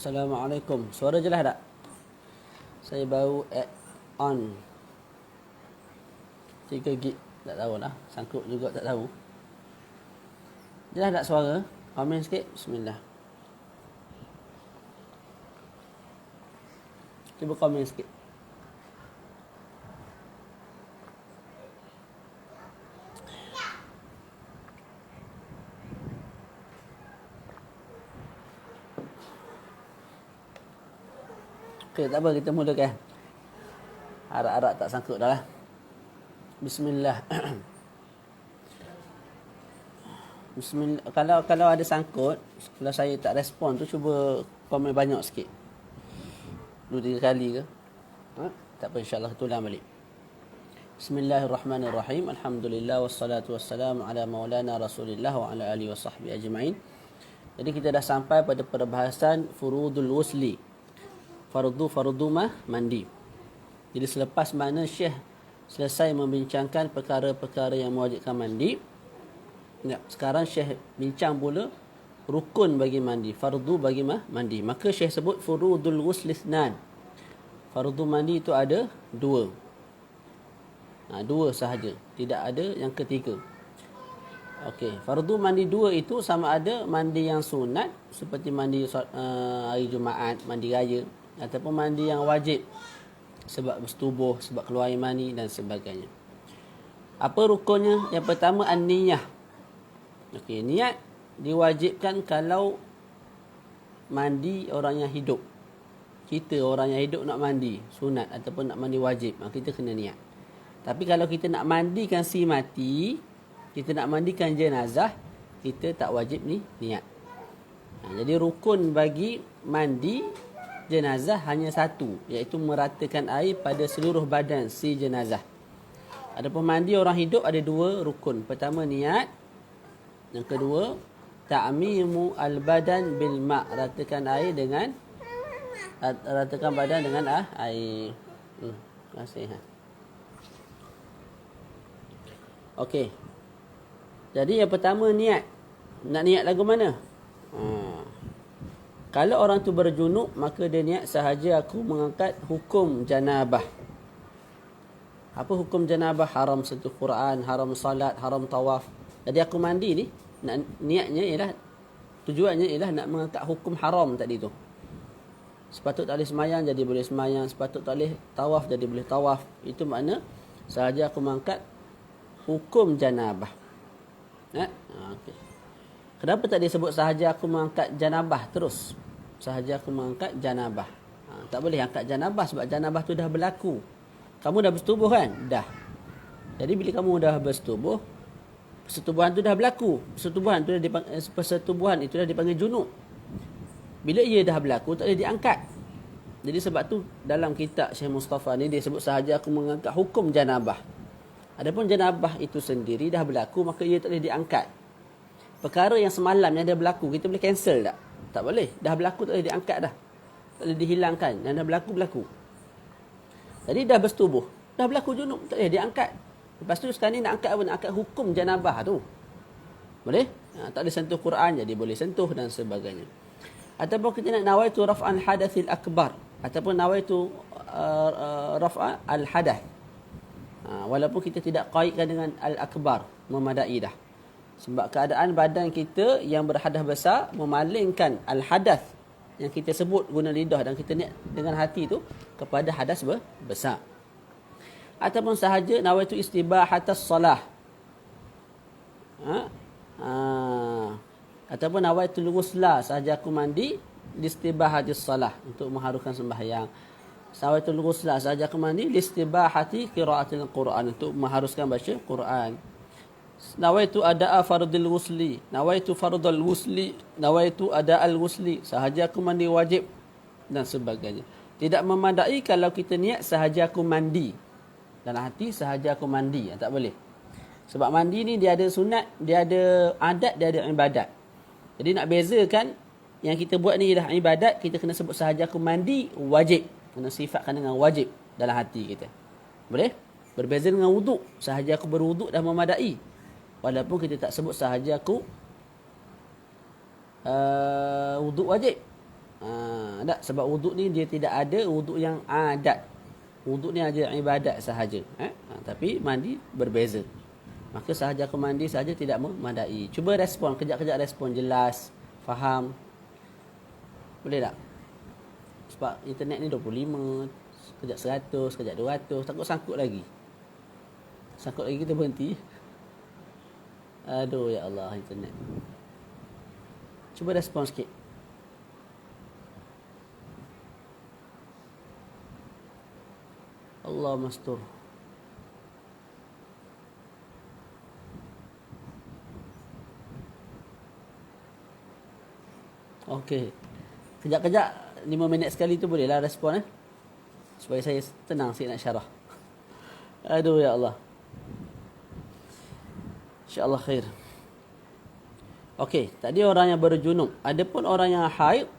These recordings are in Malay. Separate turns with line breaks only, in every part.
Assalamualaikum. Suara jelas tak? Saya baru add on 3 gig. Tak tahulah. Sangkut juga tak tahu. Jelas tak suara? Komen sikit. Bismillah. Cuba komen sikit. Okey, tak apa, kita mulakan. Harap-harap tak sangkut dah lah. Bismillah. Bismillah. Kalau ada sangkut, kalau saya tak respon tu, cuba komen banyak sikit. 2-3 kali ke? Tak apa, insyaAllah tulang balik. Bismillahirrahmanirrahim. Alhamdulillah wassalatu wassalamu ala maulana Rasulillah wa ala alihi wa sahbihi ajma'in. Jadi kita dah sampai pada perbahasan furudul wusli. Fardu mandi. Jadi selepas mana Syekh selesai membincangkan perkara-perkara yang mewajibkan mandi, sekarang Syekh bincang pula rukun bagi mandi, fardu bagi mandi. Maka Syekh sebut furudul wusli ithnan. Fardu mandi itu ada 2. 2 sahaja, tidak ada yang ketiga. Okey, fardu mandi 2 itu sama ada mandi yang sunat seperti mandi hari Jumaat, mandi raya, ataupun mandi yang wajib sebab bersetubuh, sebab keluar air mani dan sebagainya. Apa rukunnya? Yang pertama an-niyah. Okey, niat diwajibkan kalau mandi orang yang hidup. Kita orang yang hidup nak mandi sunat ataupun nak mandi wajib, kita kena niat. Tapi kalau kita nak mandikan si mati, kita nak mandikan jenazah, kita tak wajib niat. Jadi rukun bagi mandi jenazah hanya satu, iaitu meratakan air pada seluruh badan si jenazah. Adapun mandi orang hidup ada 2 rukun. Pertama niat, yang kedua ta'mimu al-badan bil ma', ratakan badan dengan air. Terima kasih. Okey. Jadi yang pertama niat. Nak niat lagu mana? Kalau orang tu berjunub, maka dia niat sahaja aku mengangkat hukum janabah. Apa hukum janabah? Haram sentuh Quran, haram salat, haram tawaf. Jadi aku mandi ni, niatnya ialah, tujuannya ialah nak mengangkat hukum haram tadi tu. Sepatut tak boleh semayang, jadi boleh semayang. Sepatut tak boleh tawaf, jadi boleh tawaf. Itu makna sahaja aku mengangkat hukum janabah. Okey. Kenapa tak disebut sahaja aku mengangkat janabah terus? Sahaja aku mengangkat janabah. Tak boleh angkat janabah sebab janabah tu dah berlaku. Kamu dah bersetubuh kan? Dah. Jadi bila kamu dah bersetubuh, persetubuhan tu dah berlaku. Persetubuhan itu dah dipanggil junub. Bila ia dah berlaku, tak boleh diangkat. Jadi sebab tu dalam kitab Syekh Mustafa ni dia sebut sahaja aku mengangkat hukum janabah. Adapun janabah itu sendiri dah berlaku, maka ia tak boleh diangkat. Perkara yang semalam yang dah berlaku, kita boleh cancel tak? Tak boleh. Dah berlaku, tak boleh diangkat dah. Tak boleh dihilangkan. Yang dah berlaku. Jadi dah bersetubuh. Dah berlaku junub, tak boleh diangkat. Lepas tu sekarang ni nak angkat apa? Nak angkat hukum janabah tu. Boleh? Tak boleh sentuh Quran, jadi boleh sentuh dan sebagainya. Ataupun kita nak nawaitu raf'an hadathil akbar. Ataupun nawaitu raf'an al-hadath. Walaupun kita tidak kaitkan dengan al-akbar. Memadai dah. Sebab keadaan badan kita yang berhadas besar memalingkan al-hadath yang kita sebut guna lidah dan kita niat dengan hati tu kepada hadas besar. Ataupun sahaja nawaitu istibahatas salah. Ataupun nawaitu ghusla, sahaja aku mandi listibahatis salah, untuk mengharukan sembahyang. Nawaitu ghusla, sahaja aku mandi listibahati qiraatil Quran, untuk mengharuskan baca Quran. Nawaitu ada'a fardil wusli, nawaitu fardal wusli, nawaitu ada'al wusli, sahaja aku mandi wajib dan sebagainya. Tidak memadai kalau kita niat sahaja aku mandi dalam hati, sahaja aku mandi, tak boleh. Sebab mandi ni dia ada sunat, dia ada adat, dia ada ibadat. Jadi nak bezakan yang kita buat ni ialah ibadat, kita kena sebut sahaja aku mandi wajib, kena sifatkan dengan wajib dalam hati kita. Boleh? Berbeza dengan wuduk, sahaja aku berwuduk dah memadai. Walaupun kita tak sebut sahaja aku wuduk wajib. Tak, sebab wuduk ni dia tidak ada wuduk yang adat. Wuduk ni aja ibadat sahaja. Tapi mandi berbeza. Maka sahaja aku mandi sahaja tidak memadai. Cuba respon, kejap-kejap respon, jelas, faham. Boleh tak? Sebab internet ni 25, kejap 100, kejap 200, takut sangkut lagi. Sangkut lagi kita berhenti. Aduh ya Allah, internet. Cuba respon sikit. Allah mastur. Okey. Kejap-kejap 5 minit sekali tu bolehlah respon supaya saya tenang sikit nak syarah. Aduh ya Allah. InsyaAllah khair. Okey, tadi orang yang berjunub. Adapun orang yang haid,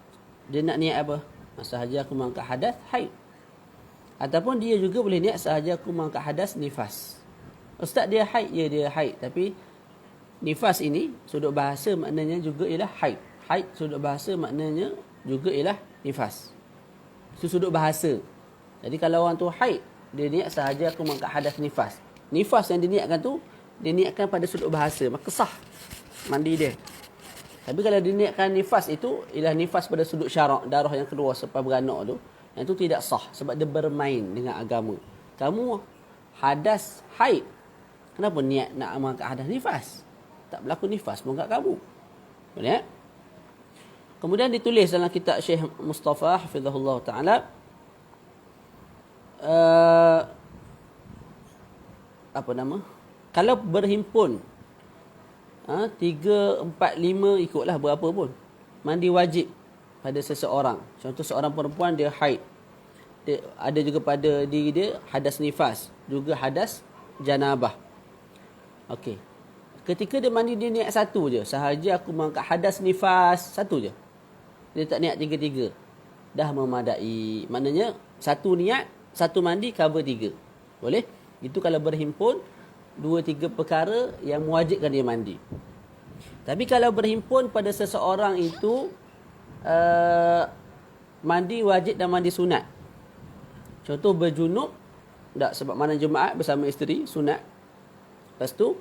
dia nak niat apa? Sahaja aku mengangkat hadas, haid. Ataupun dia juga boleh niat sahaja aku mengangkat hadas, nifas. Ustaz dia haid, ya dia haid. Tapi nifas ini, sudut bahasa maknanya juga ialah haid. Haid sudut bahasa maknanya juga ialah nifas. Itu sudut bahasa. Jadi kalau orang tu haid, dia niat sahaja aku mengangkat hadas, nifas. Nifas yang diniatkan tu, dia niatkan pada sudut bahasa. Maka sah mandi dia. Tapi kalau dia niatkan nifas itu, ialah nifas pada sudut syarak, darah yang keluar selepas beranak tu, yang itu tidak sah. Sebab dia bermain dengan agama. Kamu hadas haid, kenapa niat nak mengangkat hadas nifas? Tak berlaku nifas pun kat kamu. Boleh? Kemudian ditulis dalam kitab Syekh Mustafa hafizahullah taala, apa nama? Kalau berhimpun 3, 4, 5 ikutlah berapa pun, mandi wajib pada seseorang. Contoh seorang perempuan dia haid. Dia ada juga pada diri dia hadas nifas, juga hadas janabah. Okey. Ketika dia mandi dia niat satu je, sahaja aku mengangkat hadas nifas, satu je. Dia tak niat 3-3. Dah memadai. Maknanya satu niat, satu mandi cover 3. Boleh? Itu kalau berhimpun 2-3 perkara yang mewajibkan dia mandi. Tapi kalau berhimpun pada seseorang itu mandi wajib dan mandi sunat. Contoh berjunub, tak sebab mana Jumaat bersama isteri, sunat. Lepas tu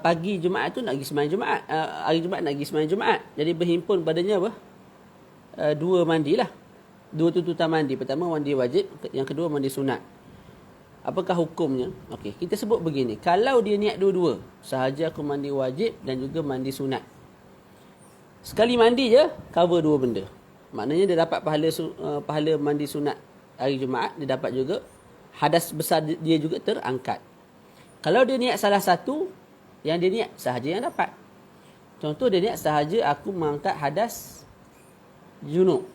pagi Jumaat tu nak pergi sembahyang Jumaat, hari Jumaat nak pergi sembahyang Jumaat. Jadi berhimpun padanya apa? 2 mandilah. 2 tuntutan mandi. Pertama mandi wajib, yang kedua mandi sunat. Apakah hukumnya? Okey, kita sebut begini. Kalau dia niat dua-dua, sahaja aku mandi wajib dan juga mandi sunat. Sekali mandi je cover 2 benda. Maknanya dia dapat pahala mandi sunat hari Jumaat, dia dapat juga hadas besar dia juga terangkat. Kalau dia niat salah satu, yang dia niat sahaja yang dapat. Contoh dia niat sahaja aku mengangkat hadas junub,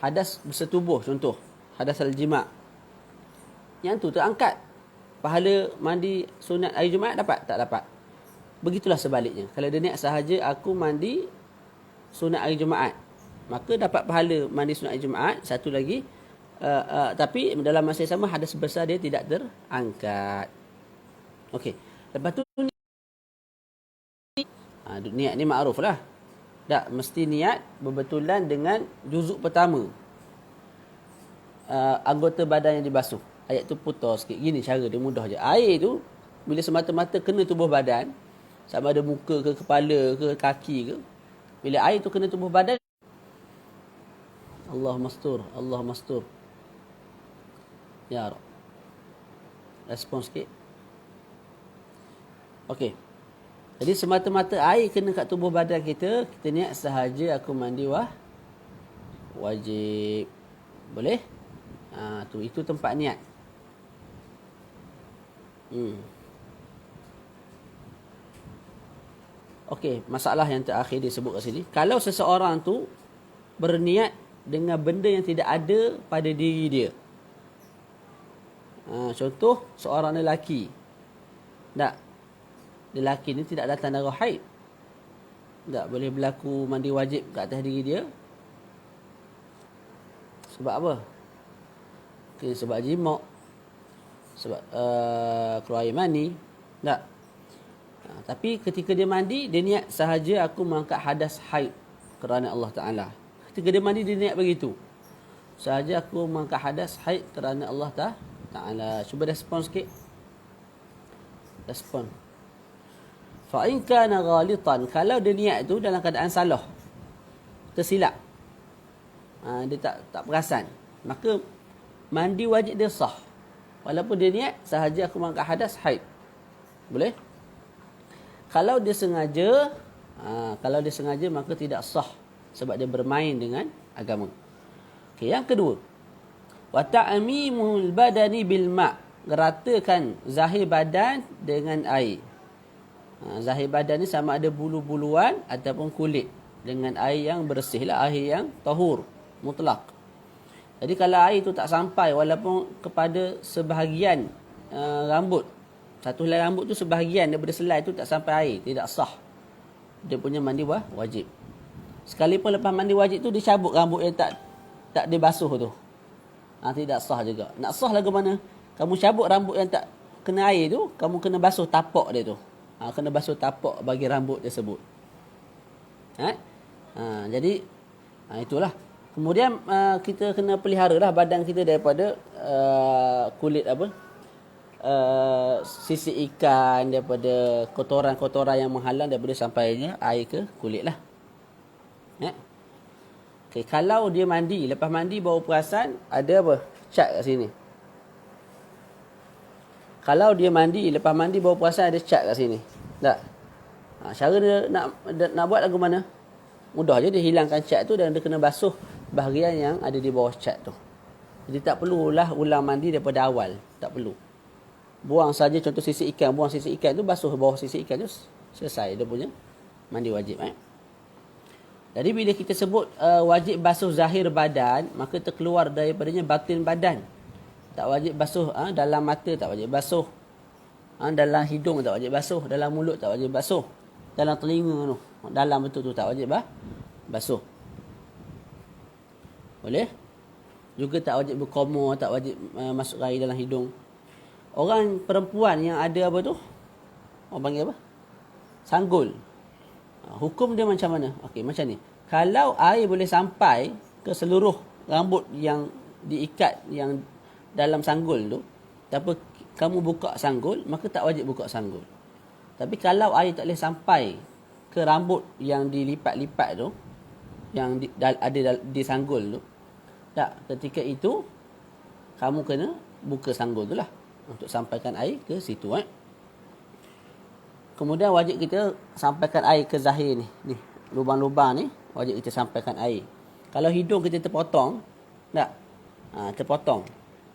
hadas bersetubuh, contoh hadas al-jima', yang tu terangkat. Pahala mandi sunat hari Jumaat dapat? Tak dapat. Begitulah sebaliknya. Kalau dia niat sahaja aku mandi sunat hari Jumaat, maka dapat pahala mandi sunat hari Jumaat. Satu lagi, tapi dalam masa yang sama hadas besar dia tidak terangkat. Okey. Lepas tu niat ni makruf lah. Tak, mesti niat berbetulan dengan juzuk pertama. Anggota badan yang dibasuh. Ayat tu putus sikit. Gini cara dia, mudah je. Air tu bila semata-mata kena tubuh badan, sama ada muka ke kepala ke kaki ke, bila air tu kena tubuh badan, Allah mastur, Allah mastur. Ya Rab. Respon sikit. Okey. Jadi semata-mata air kena kat tubuh badan kita, kita niat sahaja aku mandi wajib. Boleh? Itu tempat niat. Okey, masalah yang terakhir disebut kat sini. Kalau seseorang tu berniat dengan benda yang tidak ada pada diri dia. Contoh seorang lelaki. Lelaki ni tidak datang darah haid. Tak boleh berlaku mandi wajib kat atas diri dia. Sebab apa? Okay, sebab jimak. Sebab keluar air mani. Tak. Tapi ketika dia mandi, dia niat sahaja aku mengangkat hadas haid kerana Allah Ta'ala. Ketika dia mandi dia niat begitu. Sahaja aku mengangkat hadas haid kerana Allah Ta'ala. Cuba respon sikit. Respon. Fa in kana ghalitan, kalau dia niat tu dalam keadaan salah, tersilap, dia tak perasan, maka mandi wajib dia sah. Walaupun dia niat sahaja aku mengangkat hadas haid. Boleh? Kalau dia sengaja, maka tidak sah sebab dia bermain dengan agama. Okey, yang kedua, wa ta'mimul badani bil ma', ratakan zahir badan dengan air. Zahir badan ni sama ada bulu-buluan ataupun kulit dengan air yang bersih lah, air yang tahur mutlak. Jadi kalau air tu tak sampai walaupun kepada sebahagian rambut, satu helai rambut tu sebahagian daripada selai tu tak sampai air, tidak sah. Dia punya mandi wajib. Sekalipun lepas mandi wajib tu dicabut rambut yang tak dibasuh tu, tidak sah juga. Nak sah lagu mana? Kamu cabut rambut yang tak kena air tu, kamu kena basuh tapak dia tu. Kena basuh tapak bagi rambut tersebut. Jadi itulah. Kemudian kita kena pelihara lah badan kita daripada kulit sisik ikan, daripada kotoran-kotoran yang menghalang daripada sampainya air ke kulit lah. Okay, kalau dia mandi, lepas mandi baru perasan ada cat kat sini. Kalau dia mandi, lepas mandi baru perasan ada cat kat sini. Tak? Cara dia nak buat lagu mana? Mudah je, dia hilangkan cat tu dan dia kena basuh bahagian yang ada di bawah cat tu. Jadi tak perlulah ulang mandi daripada awal. Tak perlu. Buang saja contoh sisik ikan. Buang sisik ikan tu, basuh bawah sisik ikan tu, selesai dia punya mandi wajib. Jadi bila kita sebut wajib basuh zahir badan, maka terkeluar daripadanya batin badan. Tak wajib basuh dalam mata, tak wajib basuh. Dalam hidung tak wajib basuh, dalam mulut tak wajib basuh, dalam telinga tu, dalam betul tu tak wajib basuh. Boleh? Juga tak wajib berkomor, tak wajib masuk air dalam hidung. Orang perempuan yang ada tu, orang panggil apa? Sanggul. Hukum dia macam mana? Okey, macam ni. Kalau air boleh sampai ke seluruh rambut yang diikat yang dalam sanggul tu, tanpa kamu buka sanggul, maka tak wajib buka sanggul. Tapi kalau air tak boleh sampai ke rambut yang dilipat-lipat tu, yang ada di sanggul tu, tak, ketika itu kamu kena buka sanggul tu lah untuk sampaikan air ke situ. Kemudian wajib kita sampaikan air ke zahir ni. Ni, lubang-lubang ni wajib kita sampaikan air. Kalau hidung kita terpotong, tak? Terpotong.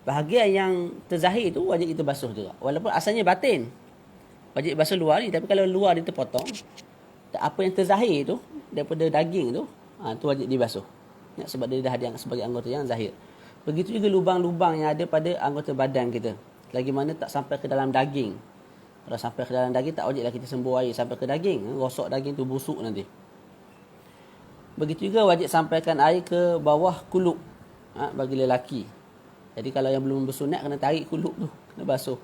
Bahagian yang terzahir tu wajib kita basuh juga. Walaupun asalnya batin, wajib basuh luar ni, tapi kalau luar dia terpotong, apa yang terzahir tu daripada daging tu, tu wajib dibasuh. Sebab dia dah ada sebagai anggota yang zahir. Begitu juga lubang-lubang yang ada pada anggota badan kita. Lagi mana tak sampai ke dalam daging. Kalau sampai ke dalam daging, tak wajiblah kita sembuh air sampai ke daging. Rosak daging tu, busuk nanti. Begitu juga wajib sampaikan air ke bawah kuluk bagi lelaki. Jadi kalau yang belum bersunat, kena tarik kuluk tu, kena basuh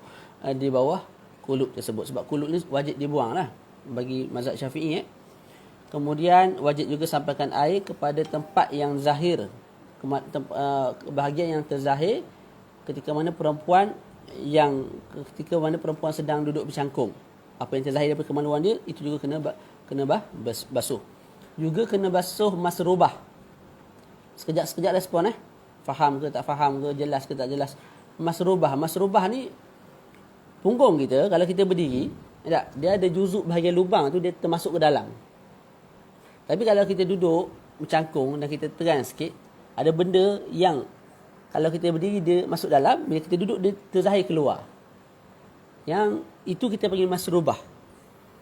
di bawah kuluk tersebut. Sebab kuluk ni wajib dibuang lah bagi mazhab Syafi'i. Kemudian wajib juga sampaikan air kepada tempat yang zahir, bahagian yang terzahir ketika mana perempuan sedang duduk bercangkung. Apa yang terzahir daripada kemaluan dia, itu juga kena basuh. Juga kena basuh masrubah. Sekejap-sekejap respon faham ke tak faham ke, jelas ke tak jelas. Masrubah ni punggung kita, kalau kita berdiri, dia ada juzuk bahagian lubang tu, dia termasuk ke dalam. Tapi kalau kita duduk bercangkung dan kita teran sikit, ada benda yang kalau kita berdiri dia masuk dalam, bila kita duduk dia terzahir keluar. Yang itu kita panggil masrubah.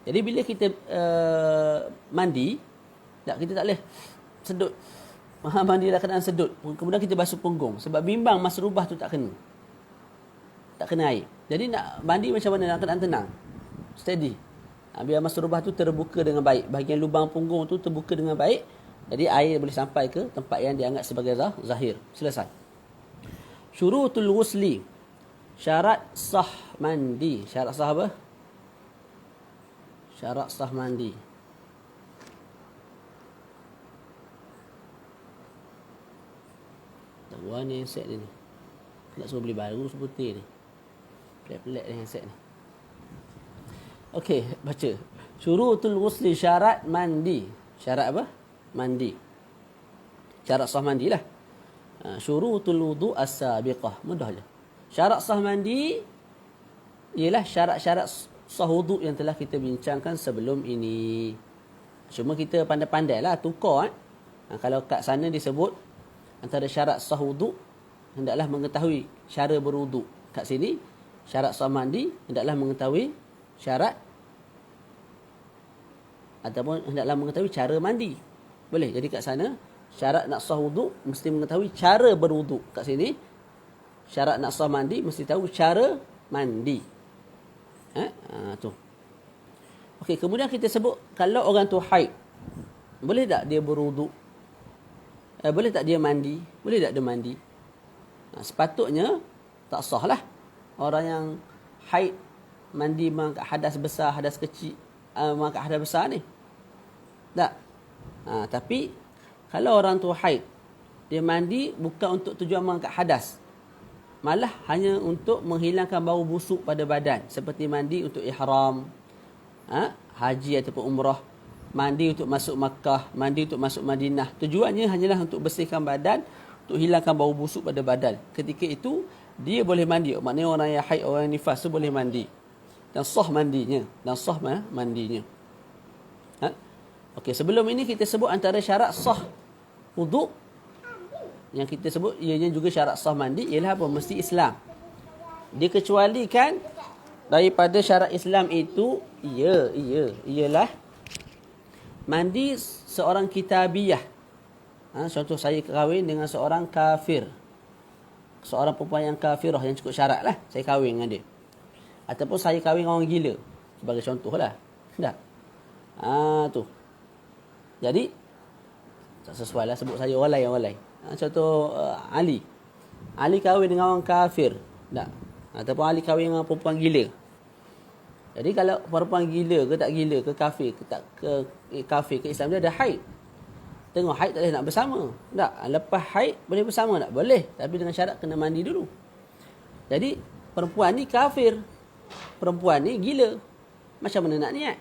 Jadi bila kita mandi, kita tak boleh sedut. Mandi dalam keadaan sedut. Kemudian kita basuh punggung. Sebab bimbang masrubah tu tak kena. Tak kena air. Jadi nak mandi macam mana dalam keadaan tenang? Steady. Biar masrubah tu terbuka dengan baik. Bahagian lubang punggung tu terbuka dengan baik. Jadi air boleh sampai ke tempat yang dianggap sebagai zahir. Selesai. Syurutul wusli. Syarat sah mandi. Syarat sah apa? Syarat sah mandi. Tak warna handset dia ni. Nak suruh beli baru seputih ni. Pelik-pelik ni handset ni. Okey, baca. Syurutul ghusli, syarat mandi. Syarat apa? Mandi. Syarat sah mandi lah. Syurutul wudu as-sabiqah. Mudah je. Syarat sah mandi ialah syarat-syarat sah wudu yang telah kita bincangkan sebelum ini. Cuma kita pandai-pandai lah tukar. Kalau kat sana disebut antara syarat sah wudu, hendaklah mengetahui cara berwudu. Kat sini syarat sah mandi, hendaklah mengetahui syarat ataupun hendaklah mengetahui cara mandi. Boleh. Jadi kat sana syarat nak sah wudu mesti mengetahui cara berwudu. Kat sini syarat nak sah mandi mesti tahu cara mandi. Tu. Okey, kemudian kita sebut kalau orang tu haid, boleh tak dia berwudu? Boleh tak dia mandi? Boleh tak dia mandi? Sepatutnya tak sah lah. Orang yang haid mandi mengangkat hadas besar, hadas kecil, mengangkat hadas besar ni. Tak. Tapi kalau orang tu haid, dia mandi bukan untuk tujuan mengangkat hadas. Malah hanya untuk menghilangkan bau busuk pada badan. Seperti mandi untuk ihram, haji ataupun umrah. Mandi untuk masuk Makkah, mandi untuk masuk Madinah. Tujuannya hanyalah untuk bersihkan badan, untuk hilangkan bau busuk pada badan. Ketika itu, dia boleh mandi. Maknanya orang yang haid, orang yang nifas tu boleh mandi. Dan sah mandinya. Okey, sebelum ini kita sebut antara syarat sah wudu yang kita sebut ianya juga syarat sah mandi ialah apa? Mesti Islam. Dikecualikan daripada syarat Islam itu ialah mandi seorang kitabiyah. Contoh saya kahwin dengan seorang kafir. Seorang perempuan yang kafirah yang cukup syarat lah. Saya kahwin dengan dia. Ataupun saya kahwin dengan orang gila. Sebagai contoh lah. Tak? Tu. Jadi, tak sesuai lah sebut saya orang lain. Contoh Ali. Ali kahwin dengan orang kafir. Tak? Ataupun Ali kahwin dengan perempuan gila. Jadi kalau perempuan gila ke tak gila ke kafir ke Islam, dia ada haid. Tengok haid tak boleh nak bersama. Tak? Lepas haid boleh bersama tak? Boleh. Tapi dengan syarat kena mandi dulu. Jadi perempuan ni kafir. Perempuan ni gila. Macam mana nak niat?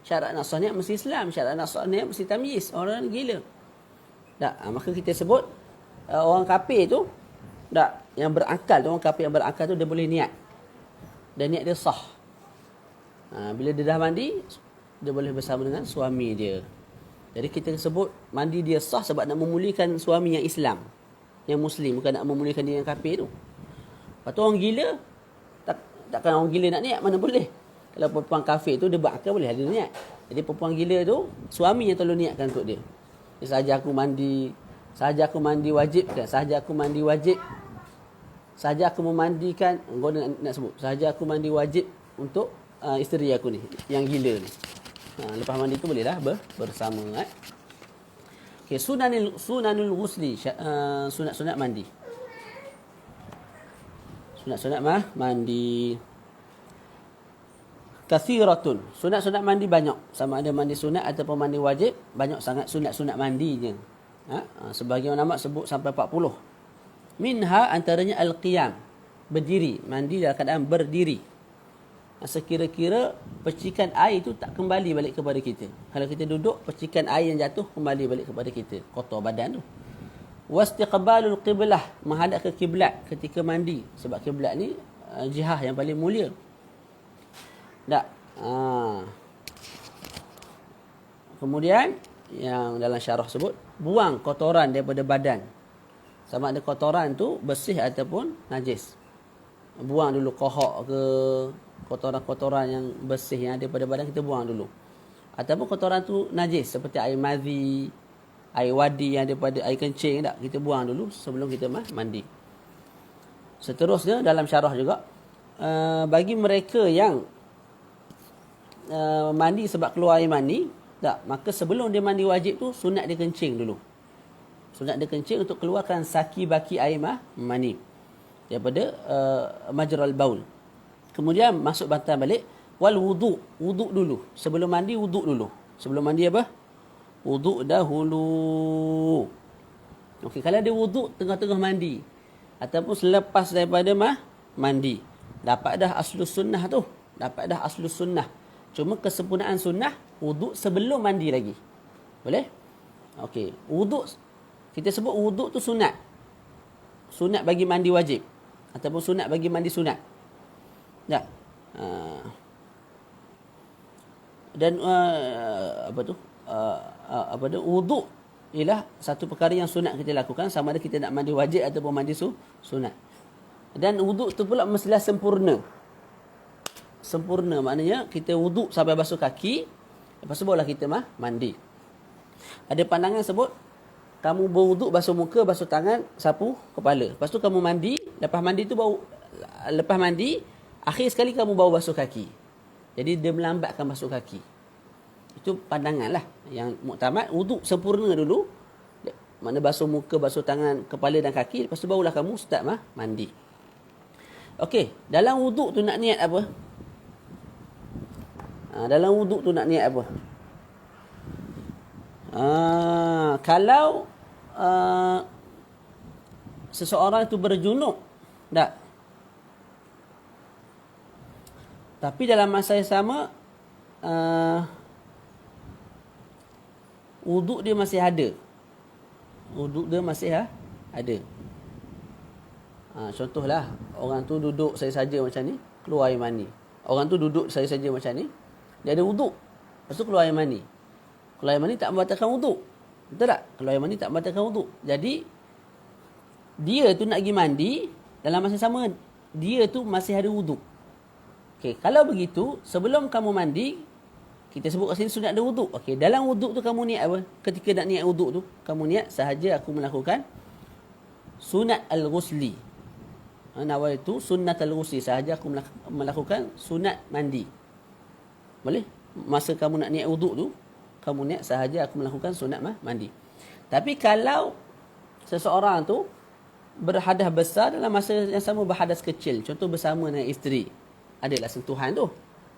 Syarat nak sah niat mesti Islam. Syarat nak sah niat mesti tamyiz. Orang ni gila. Tak? Maka kita sebut orang kafir tu, tak? Yang berakal tu, orang kafir yang berakal tu dia boleh niat. Dan niat dia sah. Bila dia dah mandi, dia boleh bersama dengan suami dia. Jadi kita sebut mandi dia sah sebab nak memuliakan suami yang Islam, yang Muslim, bukan nak memuliakan dia yang kafir tu. Lepas tu orang gila, takkan orang gila nak niat, mana boleh. Kalau perempuan kafir tu dia berakal boleh ada niat. Jadi perempuan gila tu suami yang tolong niatkan untuk dia. Sahaja aku mandi wajib kan? Sahaja aku mandi wajib. Sahaja aku memandikan, kau nak sebut. Sahaja aku mandi wajib untuk isteri aku ni, yang gila ni. Lepas mandi tu bolehlah bersama. Okey, sunanul ghusli, sunat-sunat mandi. Sunat-sunat mandi. Kathiratun. Sunat-sunat mandi banyak. Sama ada mandi sunat ataupun mandi wajib, banyak sangat sunat-sunat mandinya. Sebagian ulama sebut sampai 40. Minha antaranya al-qiyam, berdiri, mandi dalam keadaan berdiri. Sekira-kira percikan air itu tak kembali balik kepada kita. Kalau kita duduk, percikan air yang jatuh kembali balik kepada kita. Kotor badan tu. Wastiqbalul qiblah, menghadap ke kiblat ketika mandi. Sebab kiblat ni jihah yang paling mulia. Tak? Kemudian, yang dalam syarah sebut, buang kotoran daripada badan. Sama ada kotoran tu bersih ataupun najis. Buang dulu kohok ke, kotoran-kotoran yang bersih yang ada pada badan kita buang dulu. Ataupun kotoran tu najis seperti air madhi, air wadi yang ada pada air kencing, tak? Kita buang dulu sebelum kita mandi. Seterusnya dalam syarah juga, bagi mereka yang mandi sebab keluar air mani, tak? Maka sebelum dia mandi wajib tu sunat dia kencing dulu. Sunat dia kencing untuk keluarkan saki baki air mani daripada majral baul. Kemudian masuk bantal balik. Wal wudu. Wudu dulu. Sebelum mandi, wudu dulu. Sebelum mandi apa? Wudu dahulu. Okey, kalau dia wuduk tengah-tengah mandi ataupun selepas daripada mandi, dapat dah aslus sunnah tu. Dapat dah aslus sunnah. Cuma kesempurnaan sunnah wuduk sebelum mandi lagi. Boleh? Okey, wuduk kita sebut wuduk tu sunat. Sunat bagi mandi wajib ataupun sunat bagi mandi sunat. Tak? Dan wuduk ialah satu perkara yang sunat kita lakukan, sama ada kita nak mandi wajib ataupun mandi sunat. Dan wuduk tu pula mestilah sempurna. Sempurna maknanya kita wuduk sampai basuh kaki, lepas tu barulah kita mandi. Ada pandangan sebut kamu berwuduk, basuh muka, basuh tangan, sapu kepala. Lepas tu kamu mandi, lepas mandi akhir sekali kamu baru basuh kaki. Jadi dia melambatkan basuh kaki. Itu pandangan lah. Yang muktamad, wuduk sempurna dulu. Mana basuh muka, basuh tangan, kepala dan kaki. Lepas tu barulah kamu start mandi. Okey, dalam wuduk tu nak niat apa? Dalam wuduk tu nak niat apa? Kalau seseorang itu berjunub, tak? Tapi dalam masa yang sama wuduk dia masih ada. Wuduk dia masih ada. Contohlah, orang tu duduk saja macam ni, keluar air mani. Orang tu duduk saja macam ni, dia ada wuduk. Lepas tu keluar air mani. Keluar air mani tak membatalkan wuduk. Betul tak? Keluar air mani tak membatalkan wuduk. Jadi, dia tu nak pergi mandi, dalam masa sama, dia tu masih ada wuduk. Okey, kalau begitu, sebelum kamu mandi, kita sebut kat sini sunat ada wuduk. Okey, dalam wuduk tu kamu niat apa? Ketika nak niat wuduk tu, kamu niat sahaja aku melakukan sunat al-ghusli. Nawal itu sunat al-ghusli, sahaja aku melakukan sunat mandi. Boleh? Masa kamu nak niat wuduk tu, kamu niat sahaja aku melakukan sunat mandi. Tapi kalau seseorang tu berhadas besar dalam masa yang sama berhadas kecil, contoh bersama dengan isteri, adalah sentuhan tu,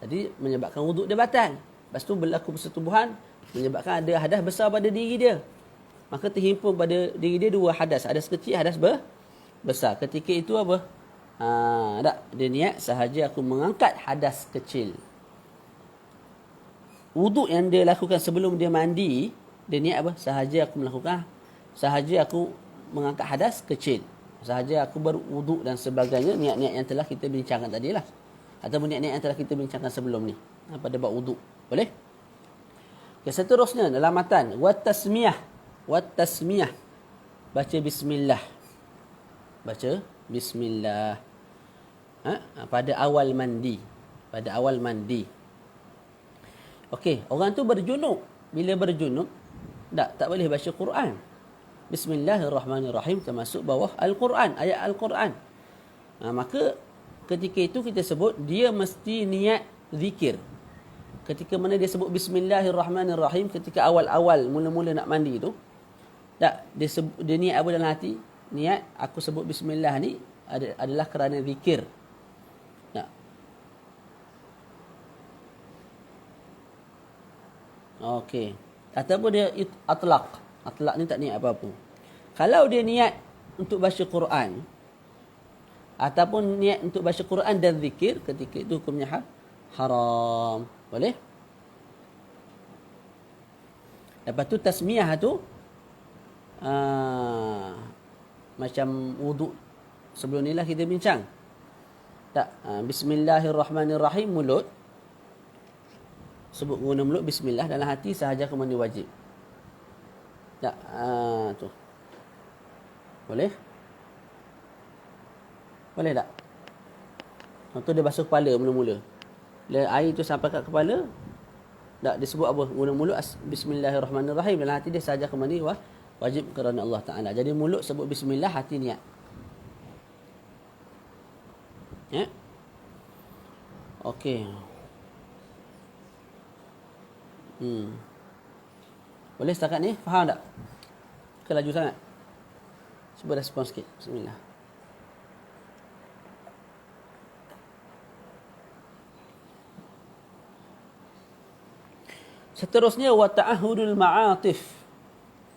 jadi menyebabkan wuduk dia batal. Lepas tu berlaku persetubuhan, menyebabkan ada hadas besar pada diri dia, maka terhimpun pada diri dia dua hadas, hadas kecil, hadas besar. Ketika itu apa? Dia niat sahaja aku mengangkat hadas kecil. Wuduk yang dia lakukan sebelum dia mandi, dia niat apa? Sahaja aku mengangkat hadas kecil. Sahaja aku berwuduk dan sebagainya, niat-niat yang telah kita bincangkan tadi lah. Ataupun niat-niat yang telah kita bincangkan sebelum ni, pada bab wuduk. Boleh? Okay, seterusnya dalam matan, wat tasmiyah. Baca bismillah. Baca bismillah. Pada awal mandi. Okey, orang tu berjunub. Bila berjunub, tak boleh baca Quran. Bismillahirrahmanirrahim termasuk bawah Al-Quran, ayat Al-Quran. Maka ketika itu kita sebut dia mesti niat zikir. Ketika mana dia sebut Bismillahirrahmanirrahim, ketika awal-awal mula-mula nak mandi tu, dia niat apa dalam hati? Niat aku sebut bismillah ni adalah kerana zikir. Tak. Okey. Ataupun dia atlaq. Atlaq ni tak niat apa-apa. Kalau dia niat untuk baca Quran ataupun niat untuk baca Quran dan zikir, ketika itu hukumnya haram. Boleh? Lepas tu tasmiyah tu macam wuduk sebelum ni lah kita bincang. Tak, Bismillahirrahmanirrahim mulut. Sebut guna mulut bismillah, dalam hati sahaja aku mandi wajib. Tak, tu. Boleh? Boleh tak? Contoh dia basuh kepala mula-mula. Bila air tu sampai kat kepala, tak disebut apa? Guna mulut Bismillahirrahmanirrahim, dalam hati dia sahaja aku mandi wajib kerana Allah Ta'ala. Jadi mulut sebut bismillah, hati niat. Ya? Okey. Boleh setakat ni? Faham tak? Ke laju sangat? Cuba respon sikit. Bismillah. Seterusnya wa ta'ahudul ma'atif.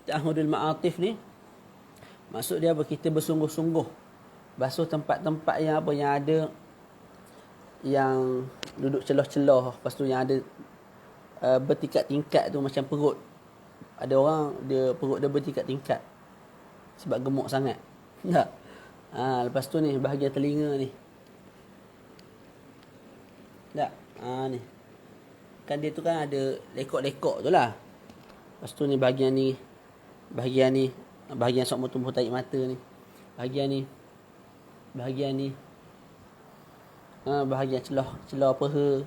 Ta'ahudul ma'atif ni Maksud dia apa? Kita bersungguh-sungguh basuh tempat-tempat yang apa, yang ada, yang duduk celah-celah, lepas tu yang ada bertingkat-tingkat tu, macam perut. Ada orang dia perut dia bertingkat-tingkat sebab gemuk sangat. Tak? Lepas tu ni bahagian telinga ni. Tak? Ni. Kan dia tu kan ada lekok-lekok tu lah. Lepas tu ni bahagian ni. Bahagian sok tumbuh tarik mata ni. Bahagian ni. Bahagian celah paha,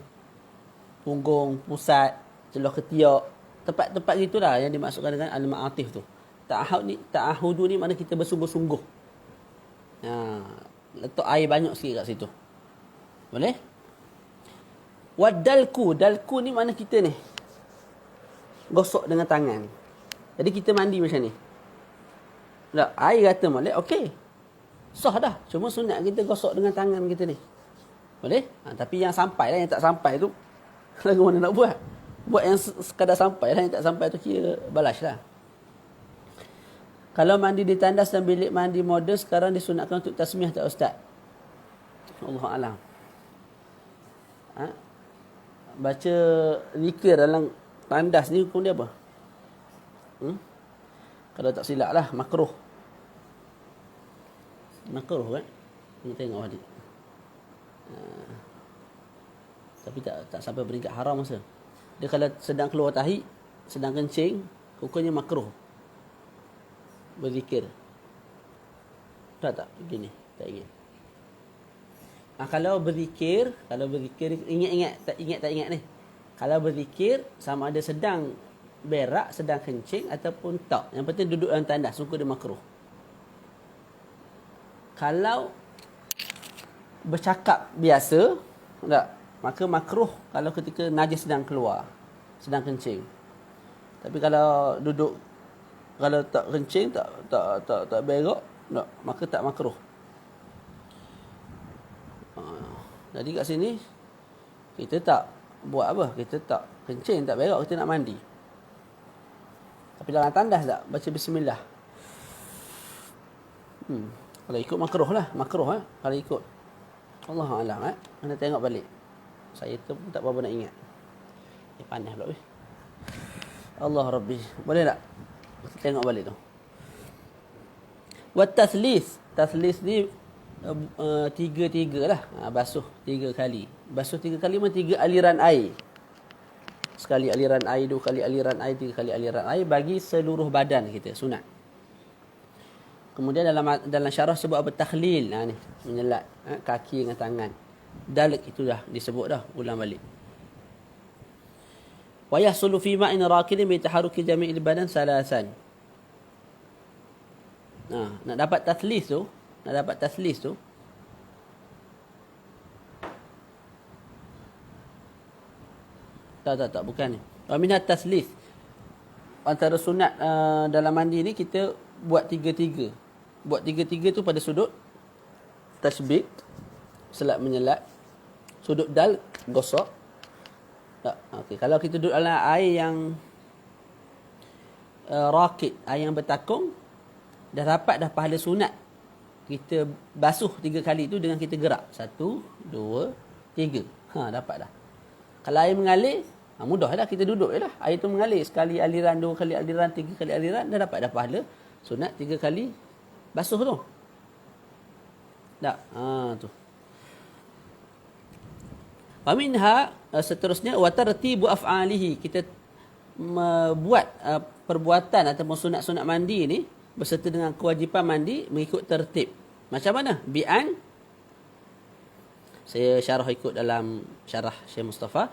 punggung, pusat, celah ketiak. Tempat-tempat gitulah yang dimaksudkan dengan al-ma'atif tu. Ta'ahudu ni makna kita bersungguh-sungguh. Letak air banyak sikit kat situ. Boleh? Wadalku. Dalku ni makna kita ni gosok dengan tangan. Jadi kita mandi macam ni. Tak, air kata molek, okey. Sah dah. Cuma sunat kita gosok dengan tangan kita ni. Boleh? Tapi yang sampai lah, yang tak sampai tu lagu mana nak buat? Buat yang sekadar sampai lah, yang tak sampai tu kira balas lah. Kalau mandi di tandas dan bilik mandi modern sekarang disunatkan untuk tasmiyah tak Ustaz? Allahu'alam. Baca zikir dalam tandas ni hukum dia apa? Kalau tak silap lah, makruh. Makruh kan? Kita tengok balik. Tapi tak sampai peringkat haram masa. Dia kalau sedang keluar tahi, sedang kencing, hukumnya makruh berzikir. Tak begini, tak ingat. Kalau berzikir ingat ni. Kalau berzikir sama ada sedang berak, sedang kencing ataupun tak. Yang penting duduk dalam tandas, hukum dia makruh. Kalau bercakap biasa, tak, maka makruh kalau ketika najis sedang keluar, sedang kencing. Tapi kalau duduk, kalau tak kencing, tak berak, tak, maka tak makruh. Jadi kat sini kita tak buat apa? Kita tak kencing, tak berak, kita nak mandi. Tapi dalam tandas tak baca bismillah. Kalau ikut makruh lah, kalau ikut. Allahu'alam. Kena tengok balik. Saya tu pun tak berapa nak ingat. Panas pula weh. Allah Rabbi. Boleh tak? Kita tengok balik tu. Wa taslis. Taslis ni tiga lah. Basuh 3 kali. Basuh 3 kali memang 3 aliran air. Sekali aliran air, 2 kali aliran air, 3 kali aliran air bagi seluruh badan kita, sunat. Kemudian dalam syarah sebut apa? Takhlil. Ni menyelat kaki dengan tangan. Dalik itu dah disebut dah, ulang balik. Wa yahsulu fi ma'in raqidin bi taharruki jami'il badan salasan. Nak dapat taslis tu, tak bukan ni. Wa minat taslis. Antara sunat dalam mandi ni kita buat 3-3. Buat 3-3 tu pada sudut tasbik, selat menyelat, sudut dal, gosok. Okey, kalau kita duduk dalam air yang raqid, air yang bertakung, dah dapat dah pahala sunat. Kita basuh 3 kali tu dengan kita gerak. 1, 2, 3. Dapat dah. Kalau air mengalir, mudah dah, kita duduk je lah. Air tu mengalir. Sekali aliran, 2 kali aliran, 3 kali aliran, dah dapat dah pahala sunat 3 kali basuh tu. Tak? Tu. Faminha, seterusnya, wa tartibu af'alihi. Kita buat perbuatan ataupun sunat-sunat mandi ni berserta dengan kewajipan mandi mengikut tertib. Macam mana? Bi'an, saya syarah ikut dalam syarah Syekh Mustafa.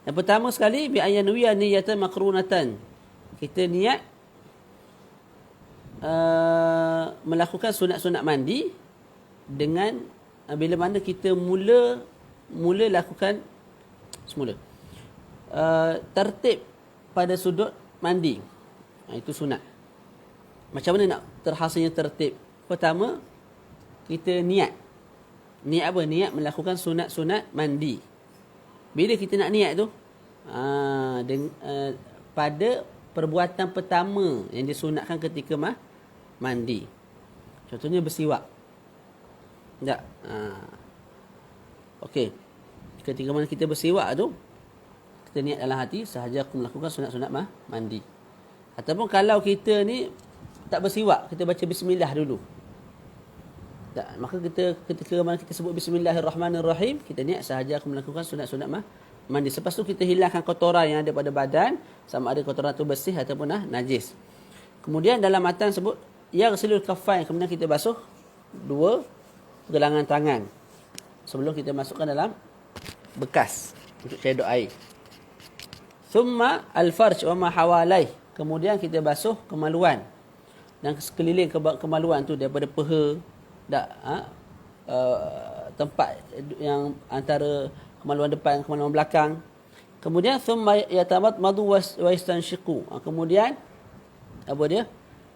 Yang pertama sekali, bi'an yanwiya niyatan makrunatan. Kita niat melakukan sunat-sunat mandi dengan bila mana kita mula lakukan semula tertib pada sudut mandi. Itu sunat. Macam mana nak terhasilnya tertib? Pertama, kita niat. Niat apa? Niat melakukan sunat-sunat mandi. Bila kita nak niat tu? Pada perbuatan pertama yang disunatkan ketika mandi. Contohnya bersiwak. Tak? Okey. Ketika mana kita bersiwak tu, kita niat dalam hati, sahaja aku melakukan sunat-sunat mandi. Ataupun kalau kita ni tak bersiwak, kita baca bismillah dulu. Tak? Maka kita ketika mana kita sebut bismillahirrahmanirrahim, kita niat sahaja aku melakukan sunat-sunat mandi. Lepas tu kita hilangkan kotoran yang ada pada badan, sama ada kotoran tu bersih ataupun najis. Kemudian dalam matan sebut yaghsilul kaffain, kemudian kita basuh dua pergelangan tangan sebelum kita masukkan dalam bekas untuk cedok air. Thumma al-farj wa ma hawalai, kemudian kita basuh kemaluan dan sekeliling kemaluan tu daripada peha tempat yang antara kemaluan depan kemaluan belakang. Kemudian thumma yatamadmadu wa yastanshiqu, kemudian apa dia?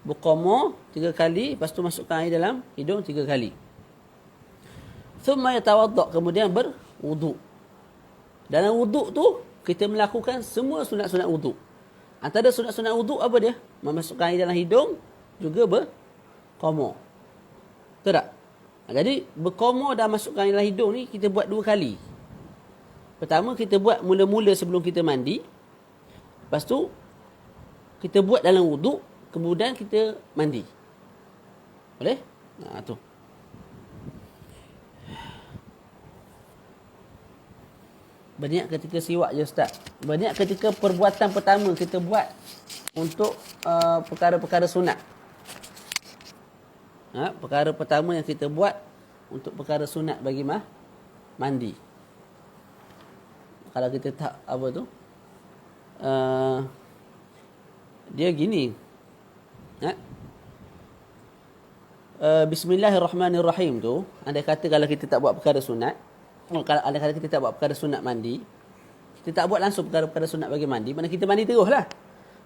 Berqamar 3 kali, lepas tu masukkan air dalam hidung 3 kali. Thumma yatawadda, kemudian berwuduk. Dalam wuduk tu kita melakukan semua sunat-sunat wuduk. Antara sunat-sunat wuduk apa dia? Memasukkan air dalam hidung, juga berqamar. Betul tak? Jadi berqamar dan masukkan air dalam hidung ni kita buat 2 kali. Pertama kita buat mula-mula sebelum kita mandi. Lepas tu kita buat dalam wuduk, kemudian kita mandi. Boleh? Tu. Berniat ketika siwak je Ustaz. Berniat ketika perbuatan pertama kita buat untuk perkara-perkara sunat. Perkara pertama yang kita buat untuk perkara sunat bagi mandi. Kalau kita tak apa tu, dia gini. Bismillahirrahmanirrahim tu, andai kata kalau kita tak buat perkara sunat, kalau andai kata kita tak buat perkara sunat mandi, kita tak buat langsung perkara-perkara sunat bagi mandi, mana kita mandi terus lah.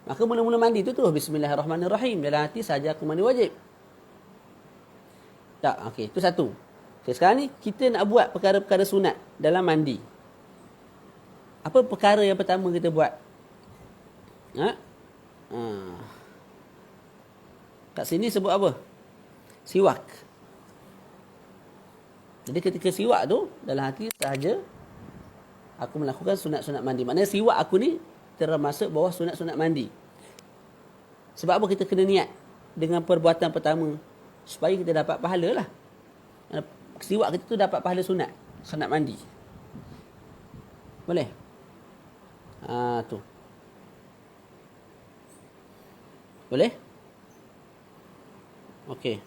Maka mula-mula mandi tu terus Bismillahirrahmanirrahim, dalam hati sahaja aku mandi wajib. Tak, okey, itu satu. Okay, sekarang ni kita nak buat perkara-perkara sunat dalam mandi. Apa perkara yang pertama kita buat? Kat sini sebut apa? Siwak. Jadi ketika siwak tu, dalam hati sahaja aku melakukan sunat-sunat mandi. Maknanya siwak aku ni termasuk bawah sunat-sunat mandi. Sebab apa kita kena niat dengan perbuatan pertama? Supaya kita dapat pahala lah. Siwak kita tu dapat pahala sunat. Sunat mandi. Boleh? Tu. Boleh? Okey.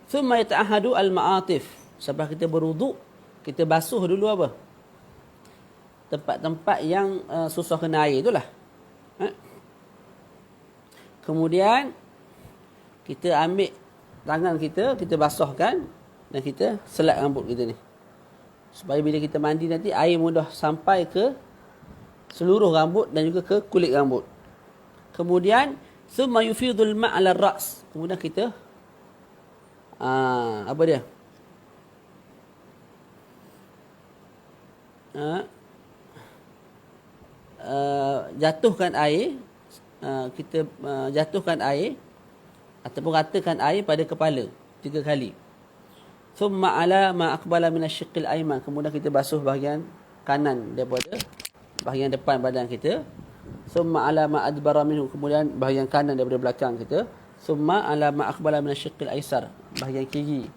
Thumma yata'ahadu al-ma'atif. Sebab kita berwuduk, kita basuh dulu apa? Tempat-tempat yang susah kena air itulah. Kemudian kita ambil tangan kita basahkan dan kita selat rambut kita ni. Supaya bila kita mandi nanti air mudah sampai ke seluruh rambut dan juga ke kulit rambut. Kemudian thumma yufidul ma' 'ala ar-ra's. Kemudian kita apa dia? Jatuhkan air, kita jatuhkan air ataupun ratakan air pada kepala 3 kali. Thumma 'ala ma aqbala min asy-syiqqil ayman. Kemudian kita basuh bahagian kanan daripada bahagian depan badan kita. Thumma 'ala ma adbara minhu. Kemudian bahagian kanan daripada belakang kita. Thumma 'ala ma aqbala min asy-syiqqil aysar. Bahagian kiri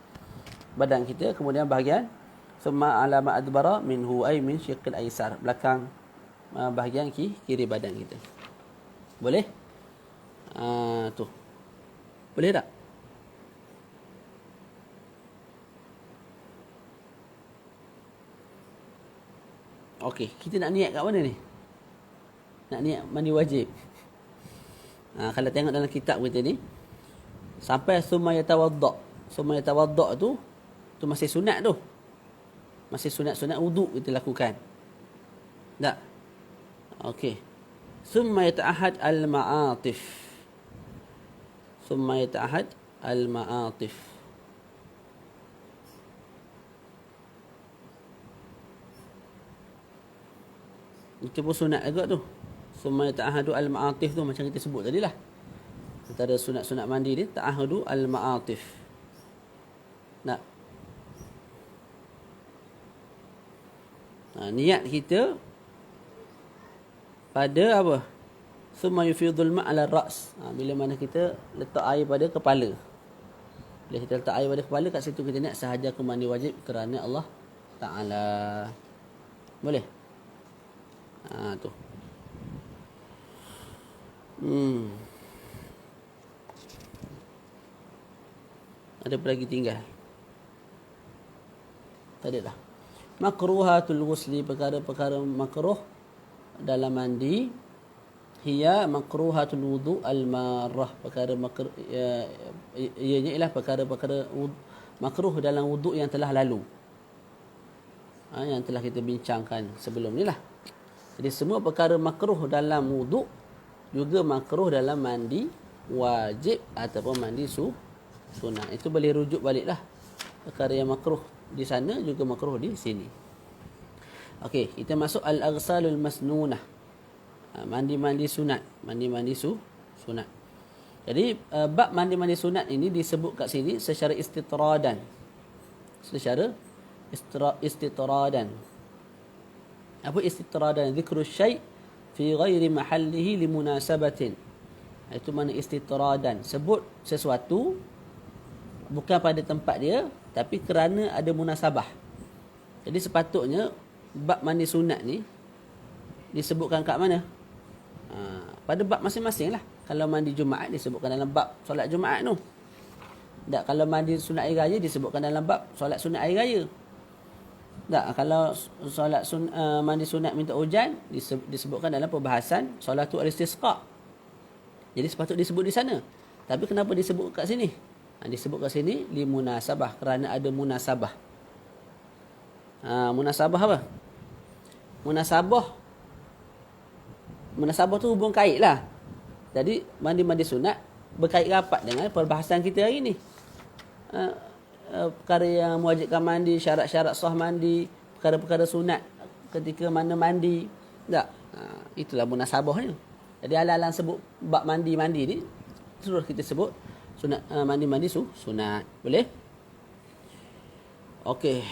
badan kita. Kemudian bahagian thumma 'ala ma adbara minhu ay min syiqqil aysar. Belakang bahagian kiri badan kita. Boleh? Tu. Boleh tak? Okey, kita nak niat kat mana ni? Nak niat mandi wajib. Kalau tengok dalam kitab kita ni, sampai summa yatawadda. Summa yatawadda tu masih sunat tu. Masih sunat-sunat wuduk kita lakukan. Tak? Okey. Summa yata'ahad al-ma'atif. Summa yata'ahad al-ma'atif. Itu pun sunat agak tu. Summa yata'ahadu al-ma'atif tu macam kita sebut tadi lah. Antara sunat-sunat mandi ni ta'ahadu al-ma'atif. Nak. Niat kita pada apa? Thumma yufidul ma' ala ra's. Bila mana kita letak air pada kepala. Bila kita letak air pada kepala, kat situ kita niat sahaja aku mandi wajib kerana Allah Ta'ala. Boleh? Tu. Ada apa lagi tinggal? Tak ada dah. Makruhatul ghusli, perkara-perkara makruh dalam mandi. Hiya makruhatul wudu al-marrah, perkara makruh ianya ialah perkara-perkara makruh dalam wudu yang telah lalu. Yang telah kita bincangkan sebelum ni lah. Jadi semua perkara makruh dalam wudu juga makruh dalam mandi wajib ataupun mandi sunat. Itu boleh rujuk baliklah. Perkara yang makruh di sana juga makruh di sini. Okey, kita masuk al-aghsalul masnunah. Mandi-mandi sunat. Mandi-mandi sunat. Jadi bab mandi-mandi sunat ini disebut kat sini secara istitradan. Secara istitradan. Apa istitradan? Zikru syai' fi ghairi mahallihi limunasabatin. Itu mana istitradan. Sebut sesuatu bukan pada tempat dia, tapi kerana ada munasabah. Jadi sepatutnya bab mandi sunat ni disebutkan kat mana? Pada bab masing-masing lah. Kalau mandi Jumaat disebutkan dalam bab solat Jumaat tu. Tak, kalau mandi sunat hari raya disebutkan dalam bab solat sunat hari raya. Tak, kalau solat mandi sunat minta hujan disebutkan dalam perbahasan solatul istisqa. Jadi sepatutnya disebut di sana. Tapi kenapa disebut kat sini? Disebut kat sini li munasabah, kerana ada munasabah. Munasabah apa? Munasabah tu hubung kait lah. Jadi mandi-mandi sunat berkait rapat dengan perbahasan kita hari ni. Perkara yang mewajibkan mandi, syarat-syarat sah mandi, perkara-perkara sunat ketika mana mandi. Tak? Itulah munasabahnya. Jadi ala-ala sebut bab mandi-mandi ni terus kita sebut sunat, mandi-mandi sunat. Boleh? Okey.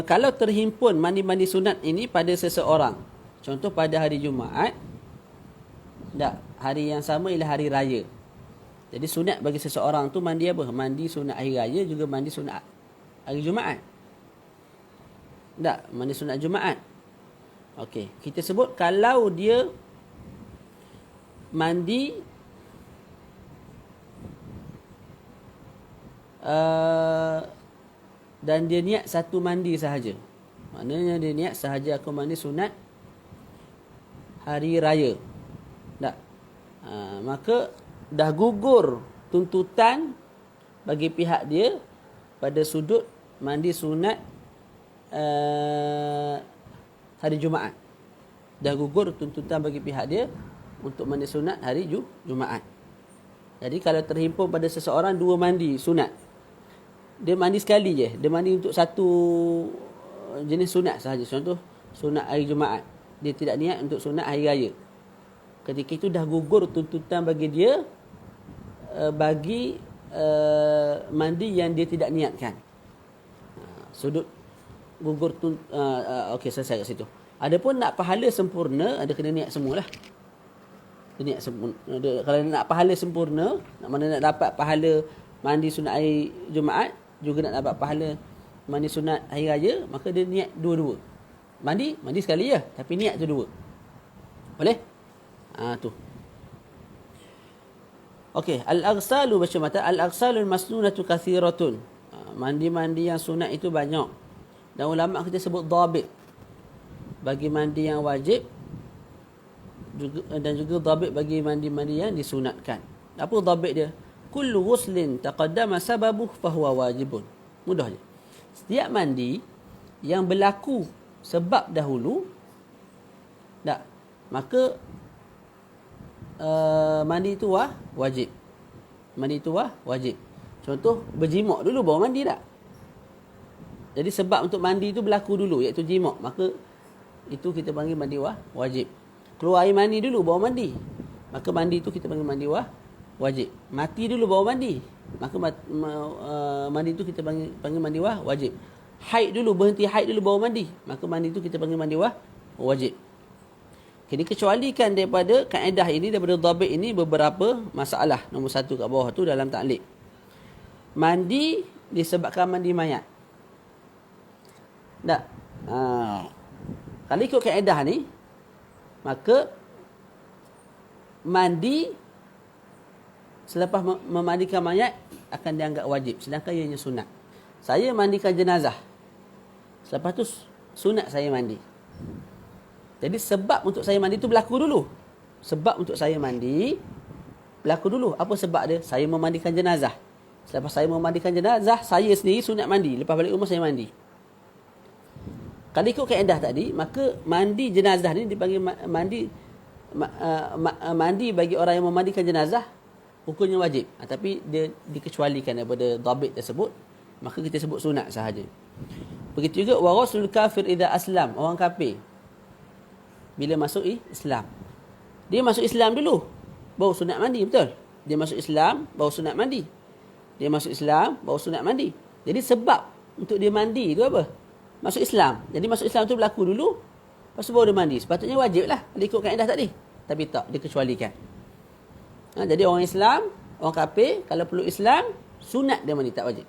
Kalau terhimpun mandi-mandi sunat ini pada seseorang, contoh pada hari Jumaat, tak, hari yang sama ialah hari raya. Jadi sunat bagi seseorang tu mandi apa? Mandi sunat hari raya juga mandi sunat hari Jumaat. Tak, mandi sunat Jumaat. Okey, kita sebut kalau dia mandi dan dia niat satu mandi sahaja. Maknanya dia niat sahaja aku mandi sunat hari raya. Tak? Maka dah gugur tuntutan bagi pihak dia pada sudut mandi sunat hari Jumaat. Dah gugur tuntutan bagi pihak dia untuk mandi sunat hari Jumaat. Jadi kalau terhimpun pada seseorang dua mandi sunat, dia mandi sekali je. Dia mandi untuk satu jenis sunat sahaja. Contoh sunat hari Jumaat. Dia tidak niat untuk sunat hari raya. Ketika itu dah gugur tuntutan bagi dia bagi mandi yang dia tidak niatkan. Sudut gugur okey, selesai kat situ. Adapun nak pahala sempurna, ada kena niat semualah. Dia niat sempurna. Kalau nak pahala sempurna, nak dapat pahala mandi sunat hari Jumaat, juga nak dapat pahala mandi sunat hari raya, maka dia niat dua-dua. Mandi sekali je, tapi niat tu dua. Boleh? Tu. Okey, al-aghsalu baca mata, al-aghsalul masnunatu kathiratun. Mandi-mandi yang sunat itu banyak. Dan ulama kita sebut dhabit bagi mandi yang wajib juga, dan juga dhabit bagi mandi-mandi yang disunatkan. Apa dhabit dia? Kullu ghuslin taqaddama sababuh fahuwa wajibun. Mudah je. Setiap mandi yang berlaku sebab dahulu, tak, maka mandi itu wajib. Mandi itu wajib. Contoh berjimak dulu baru mandi tak? Jadi sebab untuk mandi itu berlaku dulu, iaitu jimak, maka itu kita panggil mandi wajib. Keluar air mani dulu baru mandi, maka mandi itu kita panggil mandi wajib. Mati dulu baru mandi. Maka mandi tu kita panggil mandi wajib. Haid dulu, berhenti haid dulu baru mandi. Maka mandi tu kita panggil mandi wajib. Jadi kecualikan daripada kaedah ini, daripada dhabit ini beberapa masalah. Nombor 1 kat bawah tu dalam taklid. Mandi disebabkan mandi mayat. Tak? Kalau ikut kaedah ni, maka mandi selepas memandikan mayat akan dianggap wajib, sedangkan ianya sunat. Saya mandikan jenazah, selepas tu sunat saya mandi. Jadi sebab untuk saya mandi tu berlaku dulu. Sebab untuk saya mandi berlaku dulu. Apa sebab dia? Saya memandikan jenazah. Selepas saya memandikan jenazah, saya sendiri sunat mandi. Lepas balik rumah saya mandi. Kalau ikut kaedah tadi, maka mandi jenazah ni dipanggil mandi bagi orang yang memandikan jenazah, hukumnya wajib. Tapi dia dikecualikan daripada dhabit tersebut, maka kita sebut sunat sahaja. Begitu juga warasul kafir idza aslam, orang kafir bila masuk Islam. Dia masuk Islam dulu, baru sunat mandi, betul? Dia masuk Islam, baru sunat mandi. Dia masuk Islam, baru sunat mandi. Jadi sebab untuk dia mandi tu apa? Masuk Islam. Jadi masuk Islam tu berlaku dulu, lepas tu baru dia mandi. Sepatutnya wajib lah, dia ikut kaedah tadi. Tapi tak, dikecualikan. Jadi orang Islam, orang kafir, kalau perlu Islam, sunat dia mandi, tak wajib.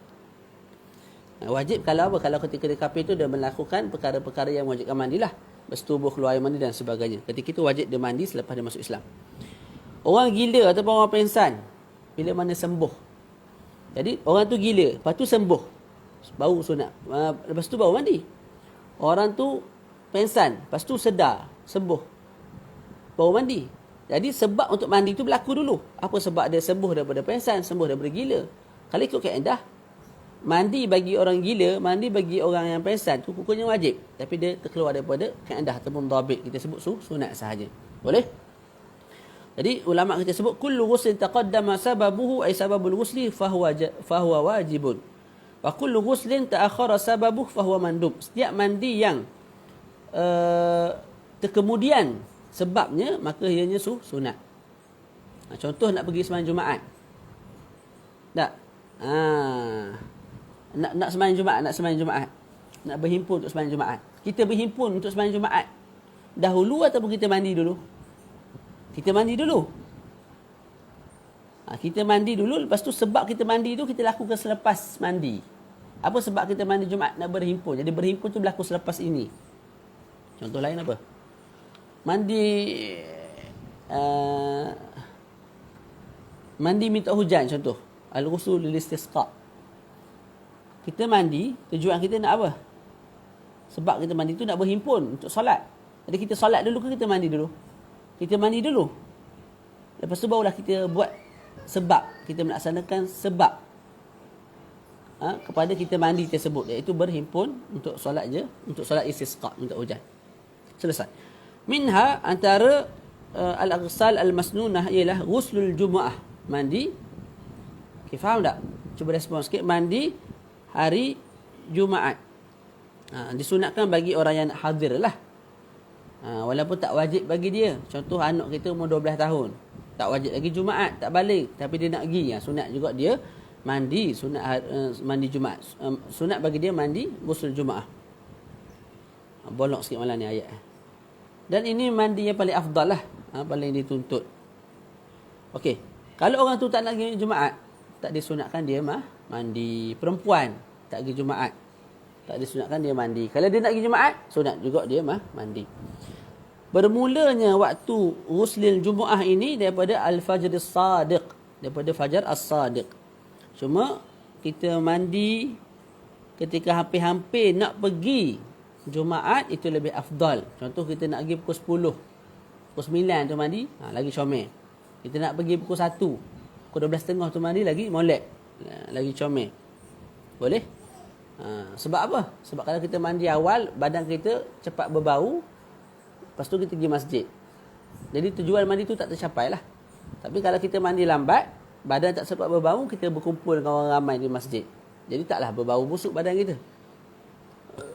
Wajib kalau apa? Kalau ketika dia kafir tu dia melakukan perkara-perkara yang wajibkan mandilah. Bersetubuh, keluar air mandi dan sebagainya. Ketika itu wajib dia mandi selepas dia masuk Islam. Orang gila ataupun orang pengsan, bila mana sembuh. Jadi orang tu gila, lepas tu sembuh, baru sunat. Lepas tu baru mandi. Orang tu pengsan, lepas tu sedar, sembuh, baru mandi. Jadi sebab untuk mandi tu berlaku dulu. Apa sebab dia sembuh daripada pengsan, sembuh daripada gila? Kalau ikut kaedah, mandi bagi orang gila, mandi bagi orang yang pengsan tu hukumnya wajib. Tapi dia terkeluar daripada kaedah ataupun dhabit. Kita sebut sunat sahaja. Boleh? Jadi ulama kita sebut kullu ghuslin taqaddama sababuhu ay sababul ghusli fahuwa wajibun. Wa kullu ghuslin ta'akhkhara sababuhu fahuwa mandub. Setiap mandi yang terkemudian sebabnya, maka ianya sunat. Contoh nak pergi sembahyang Jumaat. Tak? Nak sembahyang Jumaat. Nak berhimpun untuk sembahyang Jumaat. Kita berhimpun untuk sembahyang Jumaat dahulu ataupun kita mandi dulu? Kita mandi dulu. Kita mandi dulu, lepas tu sebab kita mandi tu kita lakukan selepas mandi. Apa sebab kita mandi Jumaat? Nak berhimpun. Jadi berhimpun tu berlaku selepas ini. Contoh lain apa? Mandi minta hujan, contoh. Al-ghusl lil-istisqa. Kita mandi, tujuan kita nak apa? Sebab kita mandi tu nak berhimpun untuk solat. Jadi kita solat dulu ke kita mandi dulu? Kita mandi dulu. Lepas tu barulah kita buat sebab. Kita melaksanakan sebab kepada kita mandi tersebut, iaitu berhimpun untuk solat je, untuk solat istisqa, minta hujan. Selesai. Minha, antara al-aghsal al-masnunah ialah ghuslul jumu'ah, mandi. Okay, faham tak? Cuba respon sikit. Mandi hari Jumaat. Disunatkan bagi orang yang hadir lah. Walaupun tak wajib bagi dia. Contoh anak kita umur 12 tahun. Tak wajib lagi Jumaat, tak balik. Tapi dia nak pergi. Sunat juga dia mandi. Sunat mandi Jumaat. Sunat bagi dia mandi ghusl Jumaat. Bolong sikit malam ni ayat. Dan ini mandi yang paling afdal lah. Paling dituntut. Okey. Kalau orang tu tak nak pergi Jumaat, tak disunatkan dia mandi. Perempuan tak pergi Jumaat, tak disunatkan dia mandi. Kalau dia nak pergi Jumaat, sunat juga dia mandi. Bermulanya waktu ghuslil Jumaah ini daripada Al-Fajr As-Sadiq, daripada Fajar As-Sadiq. Cuma kita mandi ketika hampir-hampir nak pergi Jumaat, itu lebih afdal. Contoh kita nak pergi pukul 10, pukul 9 tu mandi, lagi comel. Kita nak pergi pukul 1, pukul 12.30 tu mandi, lagi molek, lagi comel. Boleh? Sebab apa? Sebab kalau kita mandi awal, badan kita cepat berbau, lepas tu kita pergi masjid. Jadi tujuan mandi tu tak tercapai lah. Tapi kalau kita mandi lambat, badan tak sempat berbau, kita berkumpul dengan orang ramai di masjid. Jadi taklah berbau busuk badan kita.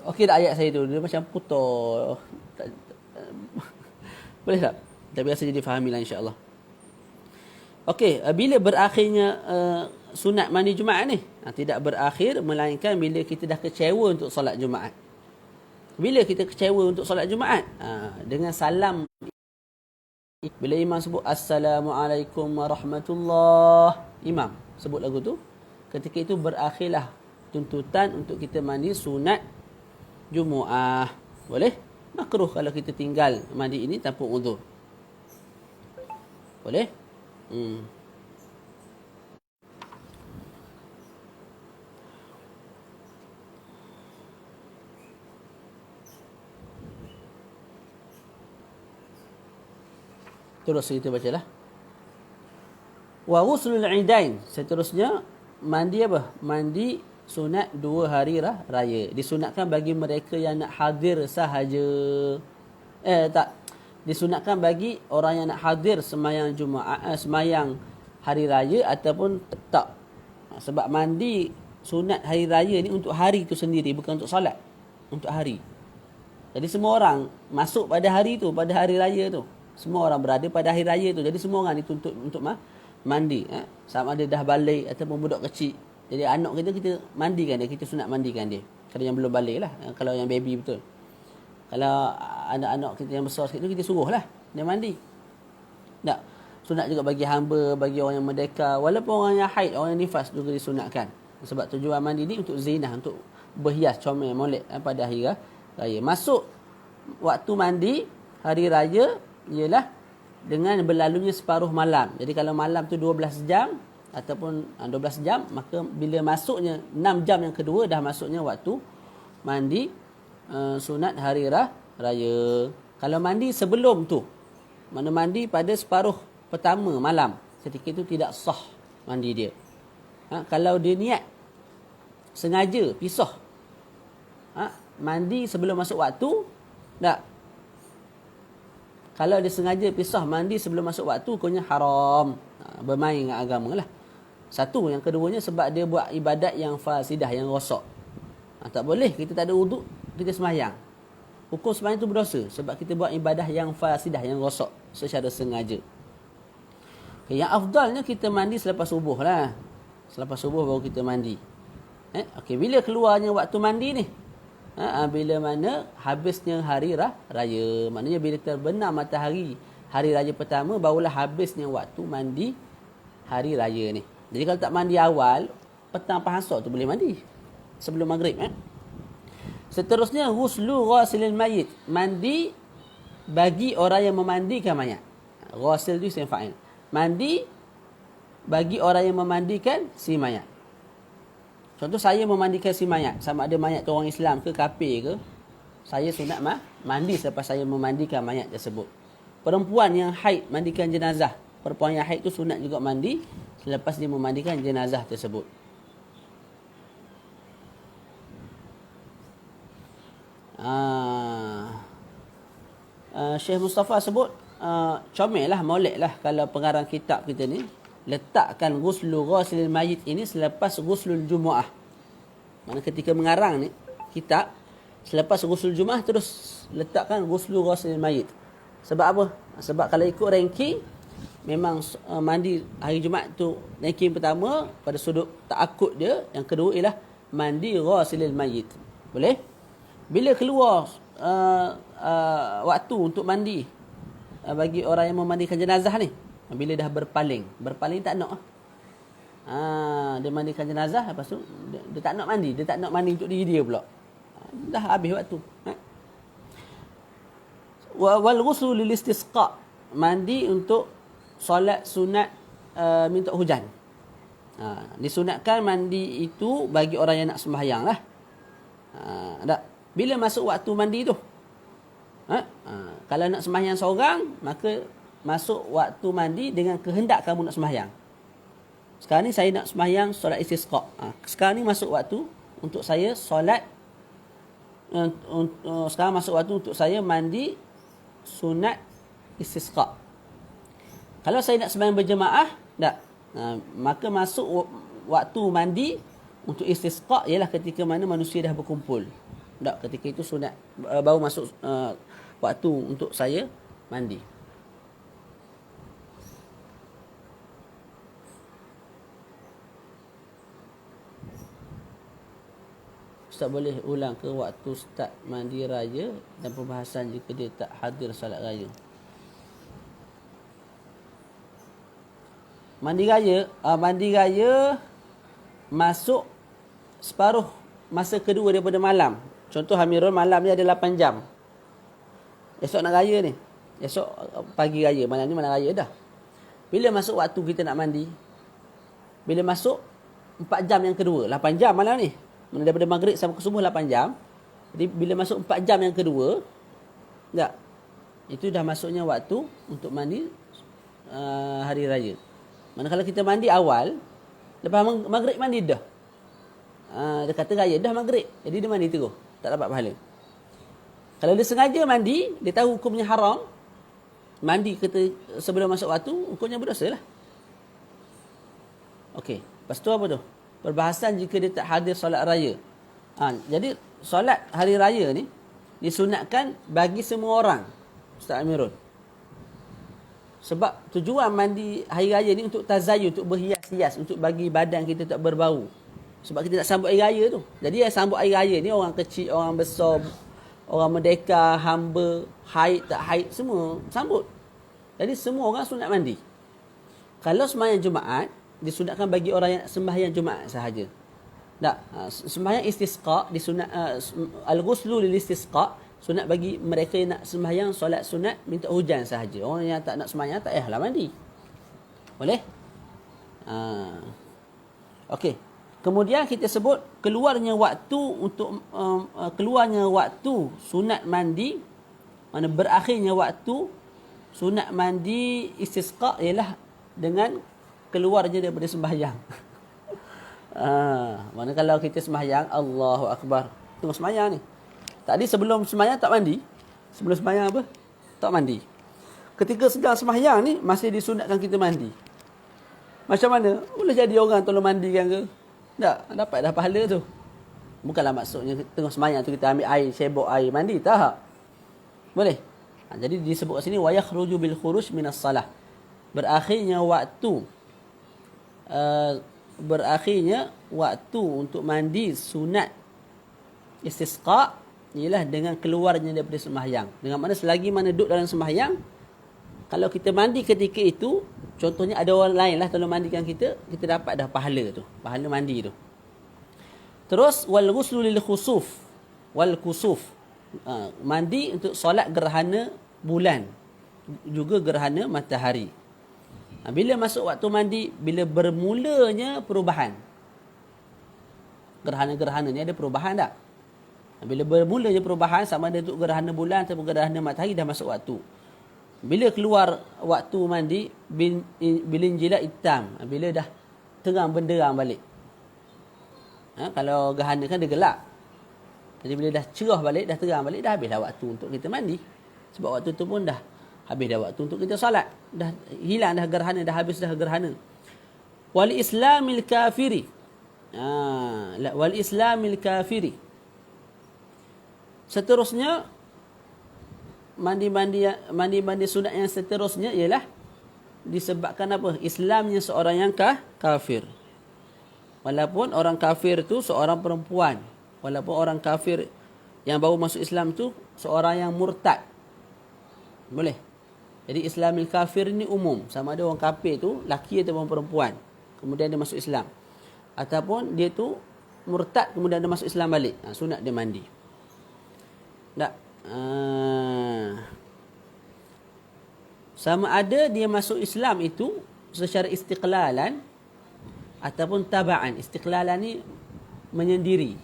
Okey tak ayat saya tu? Dia macam putar. Boleh tak? Tapi rasa jadi fahamilah insya-Allah. Okey, bila berakhirnya sunat mandi Jumaat ni? Tidak berakhir melainkan bila kita dah kecewa untuk solat Jumaat. Bila kita kecewa untuk solat Jumaat? Dengan salam. Bila imam sebut Assalamualaikum warahmatullahi, imam sebut lagu tu, ketika itu berakhirlah tuntutan untuk kita mandi sunat Jumaat. Boleh? Makruh kalau kita tinggal mandi ini tanpa uzur. Boleh? Terus kita bacalah. Wa ghuslul idain. Seterusnya mandi apa? Mandi sunat 2 hari raya. Disunatkan bagi mereka yang nak hadir sahaja. Tak. Disunatkan bagi orang yang nak hadir sembahyang Jumaat, sembahyang hari raya ataupun tak. Sebab mandi sunat hari raya ni untuk hari itu sendiri, bukan untuk solat. Untuk hari. Jadi semua orang masuk pada hari tu, pada hari raya tu. Semua orang berada pada hari raya tu. Jadi semua orang dituntut untuk mandi. Sama ada dah balik ataupun budak kecil. Jadi anak kita mandikan dia. Kita sunat mandikan dia. Kalau yang belum balik lah. Kalau yang baby betul. Kalau anak-anak kita yang besar sikit tu, kita suruh lah dia mandi. Tak. Sunat juga bagi hamba, bagi orang yang merdeka. Walaupun orang yang haid, orang yang nifas juga disunatkan. Sebab tujuan mandi ni untuk zinah, untuk berhias, comel, molek pada hari raya. Masuk waktu mandi hari raya ialah dengan berlalunya separuh malam. Jadi kalau malam tu 12 jam ataupun 12 jam, maka bila masuknya 6 jam yang kedua dah masuknya waktu mandi sunat hari raya. Kalau mandi sebelum tu, mana mandi pada separuh pertama malam, ketika itu tidak sah mandi dia. Kalau dia niat sengaja pisah mandi sebelum masuk waktu, tak. Kalau dia sengaja pisah mandi sebelum masuk waktu, hukumnya haram. Bermain dengan agama lah. Satu. Yang keduanya sebab dia buat ibadat yang fasidah, yang rosak. Tak boleh. Kita tak ada wuduk, kita sembahyang. Hukum sembahyang itu berdosa. Sebab kita buat ibadah yang fasidah, yang rosak secara sengaja. Okay, yang afdalnya kita mandi selepas subuh lah. Selepas subuh baru kita mandi. Okay, bila keluarnya waktu mandi ni? Bila mana habisnya hari raya. Maknanya bila terbenam matahari hari raya pertama, barulah habisnya waktu mandi hari raya ni. Jadi kalau tak mandi awal, petang pasar tu boleh mandi sebelum maghrib. Seterusnya ghuslu ghasilil mayit. Mandi bagi orang yang memandikan mayat. Ghasil tu isim fa'il. Mandi bagi orang yang memandikan si mayat. Contoh saya memandikan si mayat, sama ada mayat tu orang Islam ke kafir ke, saya sunat mandi selepas saya memandikan mayat tersebut. Perempuan yang haid mandikan jenazah, perempuan yang haid tu sunat juga mandi selepas dia memandikan jenazah tersebut. Syekh Mustafa sebut comel lah, molek lah kalau pengarang kitab kita ni letakkan ghuslu ghasilil mayit ini selepas ghuslul Jumaah. Mana ketika mengarang ni kitab, selepas ghuslul Jumaah terus letakkan ghuslu ghasilil mayit. Sebab apa? Sebab kalau ikut ranking, memang mandi hari Jumaat tu ranking pertama pada sudut ta'akud dia. Yang kedua ialah mandi ghasilil mayit. Boleh? Bila keluar waktu untuk mandi bagi orang yang memandikan jenazah ni, bila dah berpaling tak nak. Dia mandikan jenazah, lepas tu dia tak nak mandi, dia tak nak mandi untuk diri dia pula. Dah habis waktu. Wal ghuslu lil istisqa, mandi untuk solat sunat minta hujan. Disunatkan mandi itu bagi orang yang nak sembahyang lah. Bila masuk waktu mandi tu, kalau nak sembahyang seorang, maka masuk waktu mandi dengan kehendak kamu nak sembahyang. Sekarang ni saya nak sembahyang solat istisqa. Sekarang ni masuk waktu untuk saya solat. Sekarang masuk waktu untuk saya mandi sunat istisqa. Kalau saya nak sembahyang berjemaah, tak. Maka masuk waktu mandi untuk istisqa ialah ketika mana manusia dah berkumpul. Tak, ketika itu sunat, baru masuk waktu untuk saya mandi. Ustaz boleh ulang ke waktu start mandi raya dan perbahasan jika dia tak hadir solat raya? Mandi raya masuk separuh masa kedua daripada malam. Contoh Hamirul, malam ni ada 8 jam. Esok nak raya ni. Esok pagi raya, malam ni malam raya dah. Bila masuk waktu kita nak mandi? Bila masuk 4 jam yang kedua. 8 jam malam ni. Daripada maghrib sampai ke subuh 8 jam. Jadi bila masuk 4 jam yang kedua, tak, itu dah masuknya waktu untuk mandi hari raya. Manakala kita mandi awal, lepas maghrib mandi dah. Dia kata raya dah maghrib. Jadi dia mandi terus. Tak dapat pahala. Kalau dia sengaja mandi, dia tahu hukumnya haram. Mandi kata sebelum masuk waktu, hukumnya berdosa lah. Okey. Lepas tu apa tu? Perbahasan jika dia tak hadir solat raya. Jadi solat hari raya ni disunatkan bagi semua orang. Ustaz Amirul. Sebab tujuan mandi hari raya ni untuk tazayun, untuk berhias-hias, untuk bagi badan kita tak berbau. Sebab kita nak sambut hari raya tu. Jadi yang sambut hari raya ni orang kecil, orang besar, orang merdeka, hamba, haid, tak haid, semua sambut. Jadi semua orang sunat mandi. Kalau sembahyang Jumaat, disunatkan bagi orang yang sembahyang Jumaat sahaja. Tak, sembahyang istisqa disunat, al-ghuslu lil istisqa sunat bagi mereka yang nak sembahyang solat sunat minta hujan sahaja. Orang yang tak nak sembahyang tak payahlah mandi. Boleh? Okey. Kemudian kita sebut keluarnya waktu untuk keluarnya waktu sunat mandi, mana berakhirnya waktu sunat mandi istisqa ialah dengan keluarnya daripada sembahyang. Mana kalau kita sembahyang Allahu Akbar, tengok sembahyang ni. Tadi sebelum sembahyang tak mandi. Sebelum sembahyang apa? Tak mandi. Ketika sedang sembahyang ni masih disunatkan kita mandi. Macam mana? Boleh jadi orang tolong mandikan ke? Tak, dapat dah pahala tu. Bukanlah maksudnya tengah sembahyang tu kita ambil air, sibuk air mandi, tak. Boleh. Jadi disebut kat sini wa yakhruju bil khuruj minas salah. Berakhirnya waktu untuk mandi sunat istisqa ialah dengan keluarnya daripada sembahyang. Dengan mana selagi mana duduk dalam sembahyang, kalau kita mandi ketika itu, contohnya ada orang lain lah tolong mandikan kita, kita dapat dah pahala tu, pahala mandi tu. Terus wal ghuslu lil khusuf wal kusuf. Mandi untuk solat gerhana bulan, juga gerhana matahari. Bila masuk waktu mandi, bila bermulanya perubahan. Gerhana-gerhana ni ada perubahan tak? Bila bermulanya perubahan, sama ada untuk gerhana bulan atau gerhana matahari, dah masuk waktu. Bila keluar waktu mandi, bilin jilat hitam. Bila dah terang benderang balik. Kalau gerhana kan dia gelap. Jadi bila dah cerah balik, dah terang balik, dah habislah waktu untuk kita mandi. Sebab waktu tu pun dah habis dah waktu untuk kita solat. Dah hilang dah gerhana, dah habis dah gerhana. Wal islamil kafiri. Wal islamil kafiri. Seterusnya mandi sunat yang seterusnya ialah disebabkan apa? Islamnya seorang yang kafir. Walaupun orang kafir tu seorang perempuan, walaupun orang kafir yang baru masuk Islam tu seorang yang murtad. Boleh. Jadi Islamil kafir ni umum, sama ada orang kafir tu laki ataupun perempuan, kemudian dia masuk Islam, ataupun dia tu murtad kemudian dia masuk Islam balik. Sunat dia mandi. Tak. Sama ada dia masuk Islam itu secara istiqlalan ataupun taba'an. Istiqlalan ni menyendiri.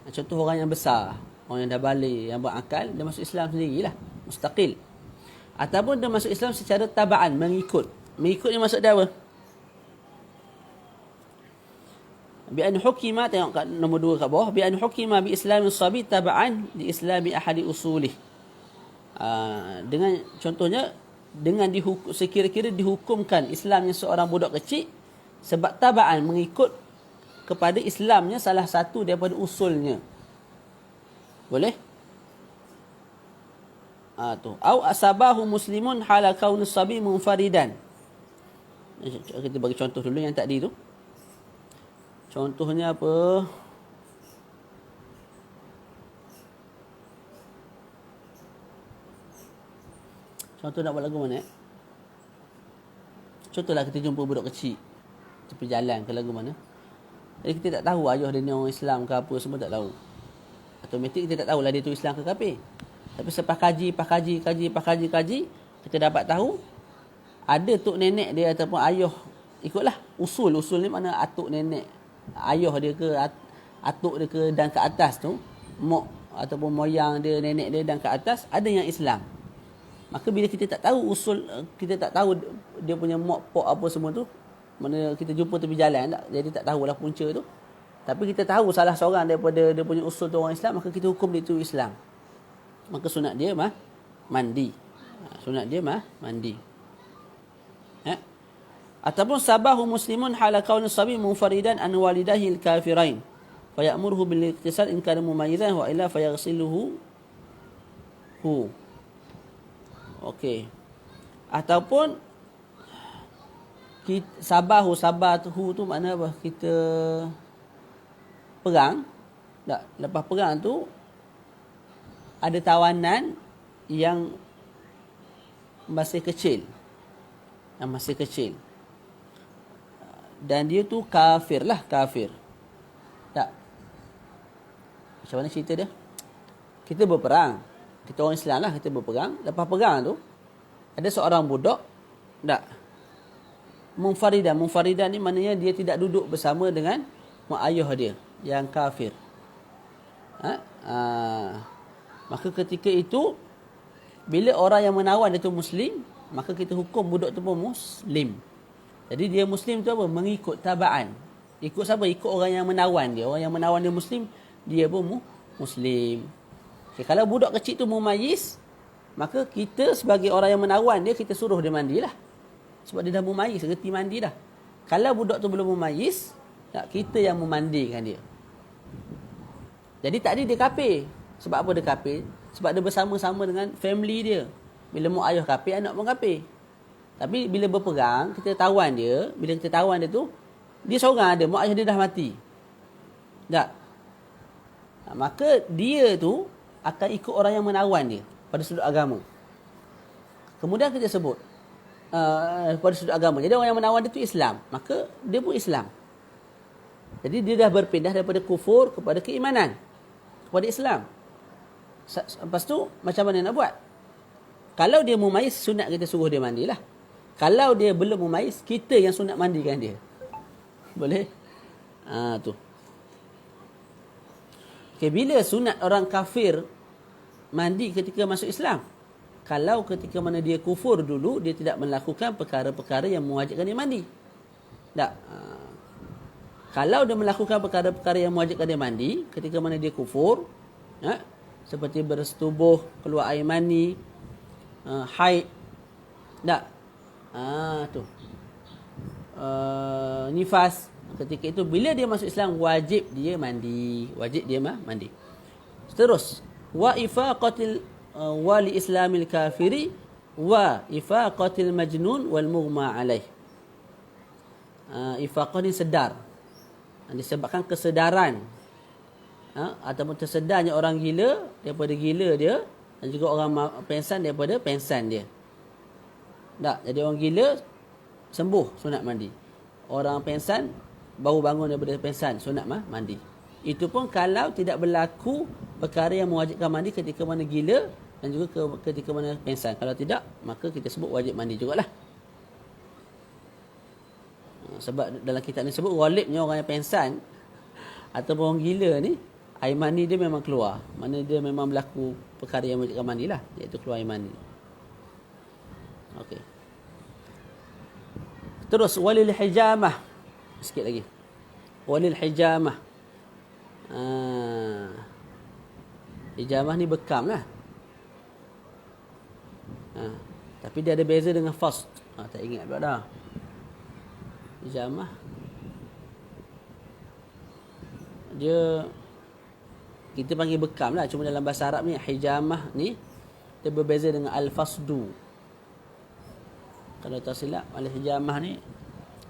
Contoh orang yang besar, orang yang dah balik, yang berakal, dia masuk Islam sendirilah, mustaqil. Ataupun dia masuk Islam secara taba'an, mengikut. Mengikut ni maksud dia apa? Bi an hukima, tengok kat nombor 2 kat bawah, bi an hukima bi islamis sabi taba'an li islami ahadi usulih. Dengan contohnya dengan sekira-kira dihukumkan Islamnya seorang budak kecil sebab taba'an, mengikut kepada Islamnya salah satu daripada usulnya. Boleh? Tu. Au asabahu muslimun hala kaunus sabi munfaridan. Kita bagi contoh dulu yang tadi tu. Contohnya apa? Contoh nak buat lagu mana? Contohlah kita jumpa budak kecil tepi jalan ke lagu mana. Jadi kita tak tahu ayah dia ni orang Islam ke apa, semua tak tahu. Automatik kita tak tahulah dia tu Islam ke kafir. Tapi selepas kaji, kita dapat tahu ada tok nenek dia ataupun ayah, ikutlah usul ni mana atuk nenek, ayah dia ke atuk dia ke dan ke atas tu, mak ataupun moyang dia, nenek dia dan ke atas ada yang Islam. Maka bila kita tak tahu usul, kita tak tahu dia punya mak pok apa semua tu, mana kita jumpa tepi jalan tak, jadi tak tahulah punca tu. Tapi kita tahu salah seorang daripada dia punya usul tu orang Islam, maka kita hukum dia tu Islam. Maka sunat dia mandi. Sunat dia mandi. Ataupun sabahu muslimun hala kauni sabi munfaridan an walidayhi al-kafirain fa ya'muruhu bil iqtisal in kana mumayyizan wa illa fayaghsiluhu okey. Ataupun sabatuhu tu makna apa? Kita perang. Tak, lepas perang tu ada tawanan yang masih kecil. Dan dia tu kafir. Tak. Macam mana cerita dia? Kita berperang. Kita orang Islam lah, kita berperang. Lepas perang tu, ada seorang budak. Tak. Munfaridan ni maknanya dia tidak duduk bersama dengan mak ayah dia yang kafir. Maka ketika itu, bila orang yang menawan dia tu Muslim, maka kita hukum budak tu pun Muslim. Jadi dia Muslim tu apa? Mengikut tabaan. Ikut siapa? Ikut orang yang menawan dia. Orang yang menawan dia Muslim, dia pun Muslim. Okay, kalau budak kecil tu mumayyiz, maka kita sebagai orang yang menawan dia, kita suruh dia mandilah. Sebab dia dah mumayyiz, reti mandi dah. Kalau budak tu belum mumayyiz, kita yang memandikan dia. Jadi tak ada dia kafir. Sebab apa dia kafir? Sebab dia bersama-sama dengan family dia. Bila mak ayah kafir, anak pun kafir. Tapi bila berperang, kita tawan dia. Bila kita tawan dia tu, dia seorang ada. Mak ayah dia dah mati. Tak? Maka dia tu akan ikut orang yang menawan dia pada sudut agama. Kemudian kita sebut pada sudut agama. Jadi orang yang menawan dia tu Islam. Maka dia pun Islam. Jadi dia dah berpindah daripada kufur kepada keimanan. Kepada Islam. Lepas tu, macam mana nak buat? Kalau dia mumayyiz, sunat kita suruh dia mandilah. Kalau dia belum mumayyiz, kita yang sunat mandikan dia. Boleh? Tu. Okay, bila sunat orang kafir mandi ketika masuk Islam? Kalau ketika mana dia kufur dulu, dia tidak melakukan perkara-perkara yang mewajibkan dia mandi. Tak? Kalau dia melakukan perkara-perkara yang mewajibkan dia mandi, ketika mana dia kufur, seperti bersetubuh, keluar air mani, haid, tak? Tu. Nifas. Ketika itu, bila dia masuk Islam, wajib dia mandi. Terus, wa ifaqatil wali islamil kafiri wa ifaqatil majnun wal mughma alaih. Ifaqah ni sedar. Disebabkan kesedaran ataupun tersedarnya orang gila daripada gila dia, dan juga orang pensan daripada pensan dia. Tak, jadi orang gila sembuh, sunat mandi. Orang pensan baru bangun daripada pensan, sunat mandi. Itu pun kalau tidak berlaku perkara yang mewajibkan mandi ketika mana gila dan juga ketika mana pensan. Kalau tidak, maka kita sebut wajib mandi jugalah. Sebab dalam kitab ni sebut ghalibnya orang yang pensan ataupun orang gila ni, air mani dia memang keluar. Mana dia memang berlaku perkara yang mewajibkan mandi lah, iaitu keluar air mani. Okey. Terus walil hijamah. Sikit lagi. Walil hijamah. Hijamah ni bekam lah. Tapi dia ada beza dengan fast. Tak ingat pula dah. Hijamah dia kita panggil bekam lah. Cuma dalam bahasa Arab ni hijamah ni dia berbeza dengan al-fasdu. Kalau tak silap, al-hijamah ni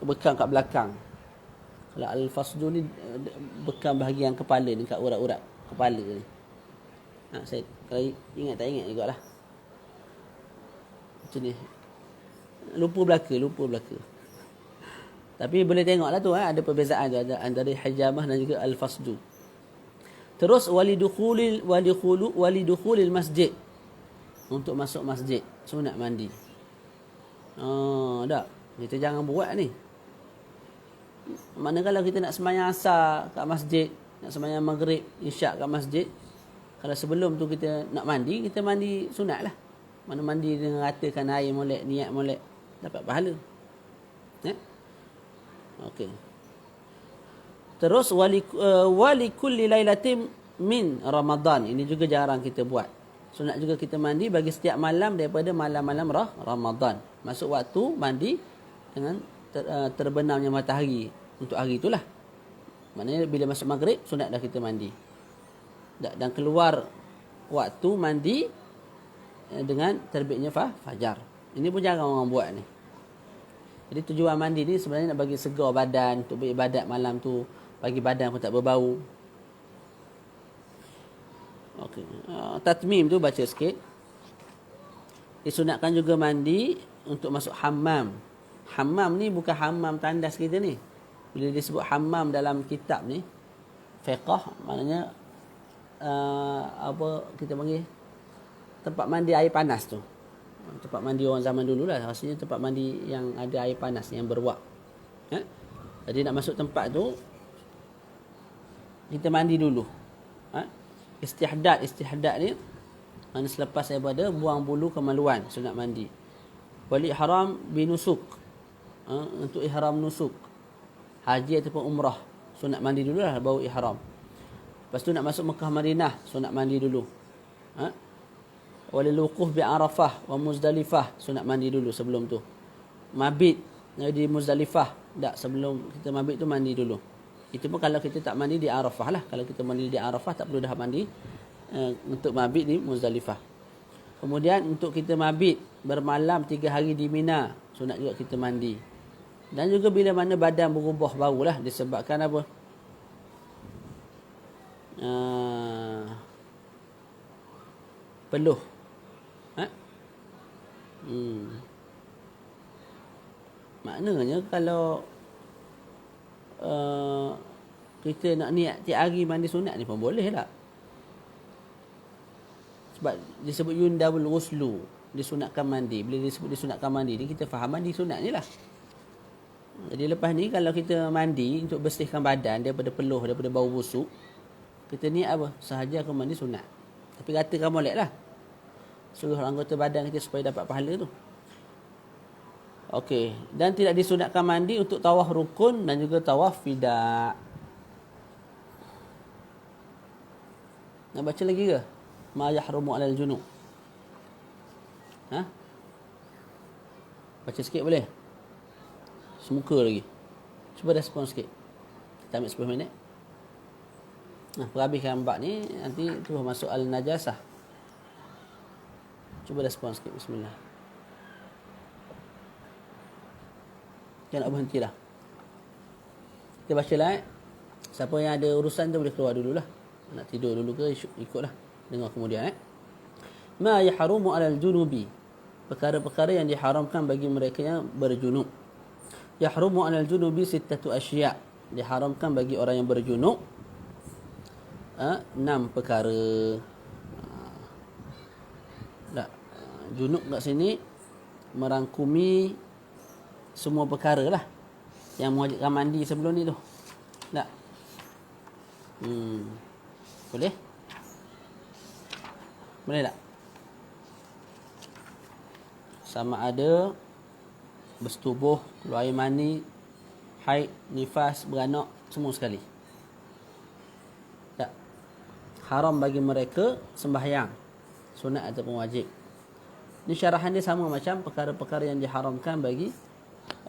bekam kat belakang. Kalau al-fasdu ni bekam bahagian kepala ni, kat urat-urat kepala ni. Saya kalau ingat tak ingat juga lah. Macam ni. Lupa belaka. Tapi boleh tengoklah tu ada perbezaan tu ada antara hijamah dan juga al-fasdu. Terus walidukhulil masjid. Untuk masuk masjid, sunat mandi. Tak. Kita jangan buat ni. Mana kalau kita nak sembahyang asar kat masjid, nak sembahyang maghrib, isyak kat masjid, kalau sebelum tu kita nak mandi, kita mandi sunat lah. Mana mandi dengan ratakan air molek, niat molek, dapat pahala. Okey. Terus wali kulli lailatin min Ramadan. Ini juga jarang kita buat. Sunat juga kita mandi bagi setiap malam daripada malam-malam Ramadan. Masuk waktu mandi dengan terbenamnya matahari untuk hari itulah. Maknanya bila masuk maghrib sunat dah kita mandi. Dan keluar waktu mandi dengan terbitnya fajar. Ini pun jarang orang buat ni. Jadi tujuan mandi ni sebenarnya nak bagi segar badan untuk beribadat malam tu, bagi badan pun tak berbau. Okey. Tatmim tu baca sikit. Disunatkan juga mandi untuk masuk hammam. Hammam ni bukan hammam tandas kita ni. Bila disebut hammam dalam kitab ni, fiqh, maknanya apa kita panggil tempat mandi air panas tu. Tempat mandi orang zaman dulu lah. Rasanya tempat mandi yang ada air panas, yang berwak. Jadi nak masuk tempat tu, kita mandi dulu. Istihdad ni, mana selepas daripada buang bulu kemaluan, sunat mandi. Wal ihram binusuk. Untuk ihram nusuk. Haji ataupun umrah. Sunat mandi dulu lah, baru ihram. Lepas tu nak masuk Mekah Madinah, sunat mandi dulu. Walil wuquf bi Arafah wa Muzdalifah, sunat mandi dulu sebelum tu. Mabit di Muzdalifah, tak, sebelum kita mabit tu mandi dulu. Itu pun kalau kita tak mandi di Arafah lah. Kalau kita mandi di Arafah tak perlu dah mandi untuk mabit di Muzdalifah. Kemudian untuk kita mabit bermalam 3 hari di Mina, sunat juga kita mandi. Dan juga bila mana badan berubah bau lah, disebabkan apa? Peluh. Maknanya kalau kita nak niat tiap hari mandi sunat ni pun boleh tak? Sebab disebut yundabul ghuslu, disunatkan mandi. Bila disebut disunatkan mandi ni, kita faham mandi sunat ni lah. Jadi lepas ni kalau kita mandi untuk bersihkan badan daripada peluh, daripada bau busuk, kita niat apa? Sahaja aku mandi sunat. Tapi katakan molek lah seluruh anggota badan kita supaya dapat pahala tu. Okey. Dan tidak disunatkan mandi untuk tawaf rukun dan juga tawaf wida. Nak baca lagi ke? Ma yahrumu alal junub. Baca sikit boleh? Semuka lagi. Cuba respon sikit. Kita ambil 10 minit. Perhabiskan bab ni, nanti terus masuk al-najasah. Cuba respon sikit. Bismillah. Jangan nak berhenti dah. Kita baca lah. Siapa yang ada urusan tu boleh keluar dululah. Nak tidur dulu ke ikutlah. Dengar kemudian. Ma yahrumu alal junubi. Perkara-perkara yang diharamkan bagi mereka yang berjunub. Yahrumu alal junubi sittatu asya'. Diharamkan bagi orang yang berjunub 6 perkara. Junub kat sini merangkumi semua perkara lah yang mewajibkan mandi sebelum ni tu. Tak? Boleh? Boleh tak? Sama ada bersetubuh, keluar air mani, haid, nifas, beranak, semua sekali. Tak? Haram bagi mereka sembahyang, sunat ataupun wajib. Ini syarahan dia sama macam perkara-perkara yang diharamkan bagi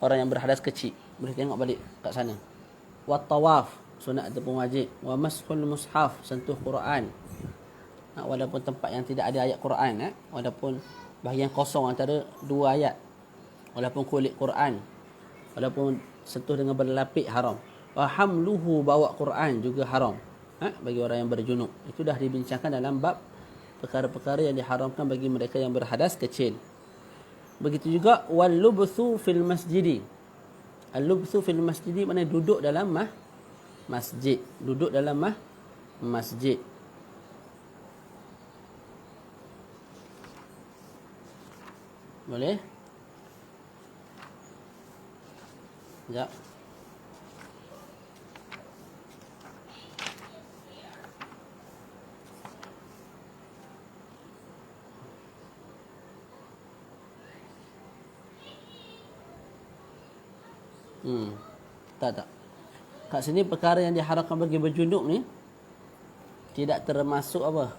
orang yang berhadas kecil. Boleh tengok balik kat sana. Wa tawaf, sunat ataupun wajib. Wa mashul mushaf, sentuh Quran. Walaupun tempat yang tidak ada ayat Quran, walaupun bahagian kosong antara 2 ayat. Walaupun kulit Quran. Walaupun sentuh dengan berlapik haram. Wa hamluhu, bawa Quran juga haram. Bagi orang yang berjunub. Itu dah dibincangkan dalam bab perkara-perkara yang diharamkan bagi mereka yang berhadas kecil. Begitu juga wal lubthu fil masjidi. Al lubthu fil masjidi maknanya duduk dalam masjid. Duduk dalam masjid. Boleh? Sekejap. Tak. Kat sini perkara yang diharamkan bagi berjunub ni tidak termasuk apa?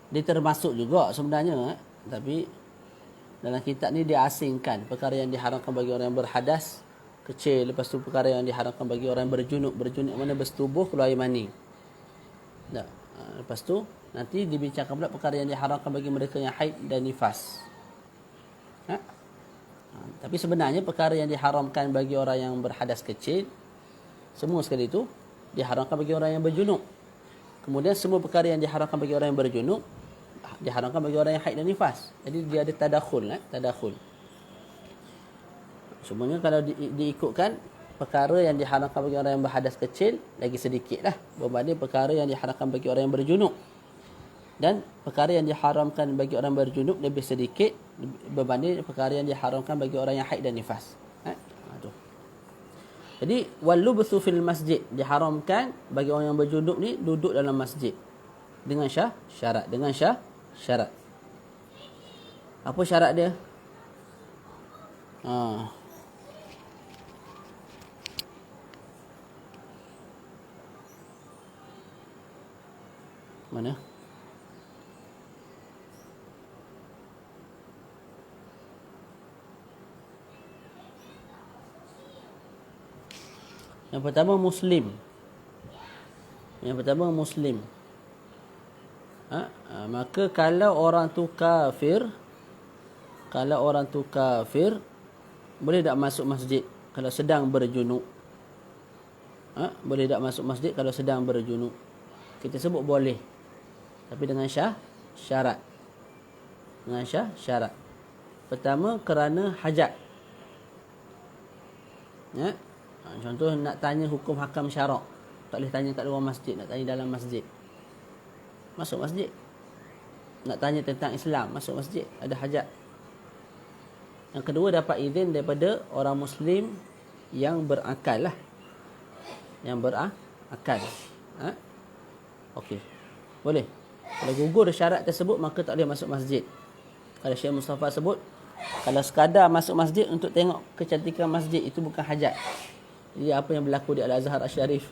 Dia termasuk juga sebenarnya, tapi dalam kitab ni dia asingkan perkara yang diharamkan bagi orang yang berhadas kecil, lepas tu perkara yang diharamkan bagi orang yang berjunub. Berjunub mana bersetubuh keluar air mani. Tak. Lepas tu nanti dibincangkan pula perkara yang diharamkan bagi mereka yang haid dan nifas. Tapi sebenarnya perkara yang diharamkan bagi orang yang berhadas kecil, semua sekali itu diharamkan bagi orang yang berjunub. Kemudian semua perkara yang diharamkan bagi orang yang berjunub diharamkan bagi orang yang haid dan nifas. Jadi dia ada tadakhul, tadakhul. Semuanya kalau diikutkan, perkara yang diharamkan bagi orang yang berhadas kecil lagi sedikitlah berbanding perkara yang diharamkan bagi orang yang berjunub. Dan perkara yang diharamkan bagi orang berjunub lebih sedikit berbanding perkara yang diharamkan bagi orang yang haid dan nifas. Jadi wal lubthu fil masjid, diharamkan bagi orang yang berjunub ni duduk dalam masjid dengan syarat, dengan syarat. Apa syarat dia? Mana? Yang pertama Muslim. Maka kalau orang tu kafir, boleh tak masuk masjid kalau sedang berjunub? Boleh tak masuk masjid kalau sedang berjunub? Kita sebut boleh, tapi dengan syarat. Dengan syarat. Pertama, kerana hajat. Contoh nak tanya hukum hakam syarak, tak boleh tanya kat luar masjid, nak tanya dalam masjid. Masuk masjid. Nak tanya tentang Islam, masuk masjid, ada hajat. Yang kedua, dapat izin daripada orang Muslim yang berakal lah. Yang berakal. Okey. Boleh. Kalau gugur syarat tersebut, maka tak boleh masuk masjid. Kalau Syekh Mustafa sebut, kalau sekadar masuk masjid untuk tengok kecantikan masjid, itu bukan hajat. Jadi apa yang berlaku di Al-Azhar Al-Syarif,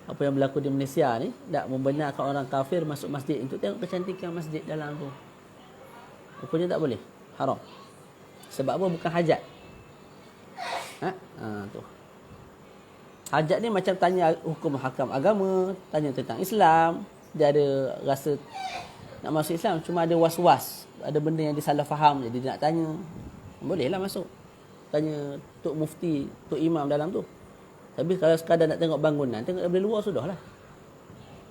apa yang berlaku di Malaysia ni, tak membenarkan orang kafir masuk masjid untuk tengok kecantikan masjid dalam tu. Rupanya tak boleh. Haram. Sebab apa? Bukan hajat. Tu. Hajat ni macam tanya hukum hakam agama, tanya tentang Islam. Dia ada rasa nak masuk Islam, cuma ada was-was, ada benda yang disalah faham, jadi dia nak tanya. Bolehlah masuk. Tanya Tok Mufti, Tok Imam dalam tu. Tapi kalau sekadar nak tengok bangunan, tengok dari luar sudahlah.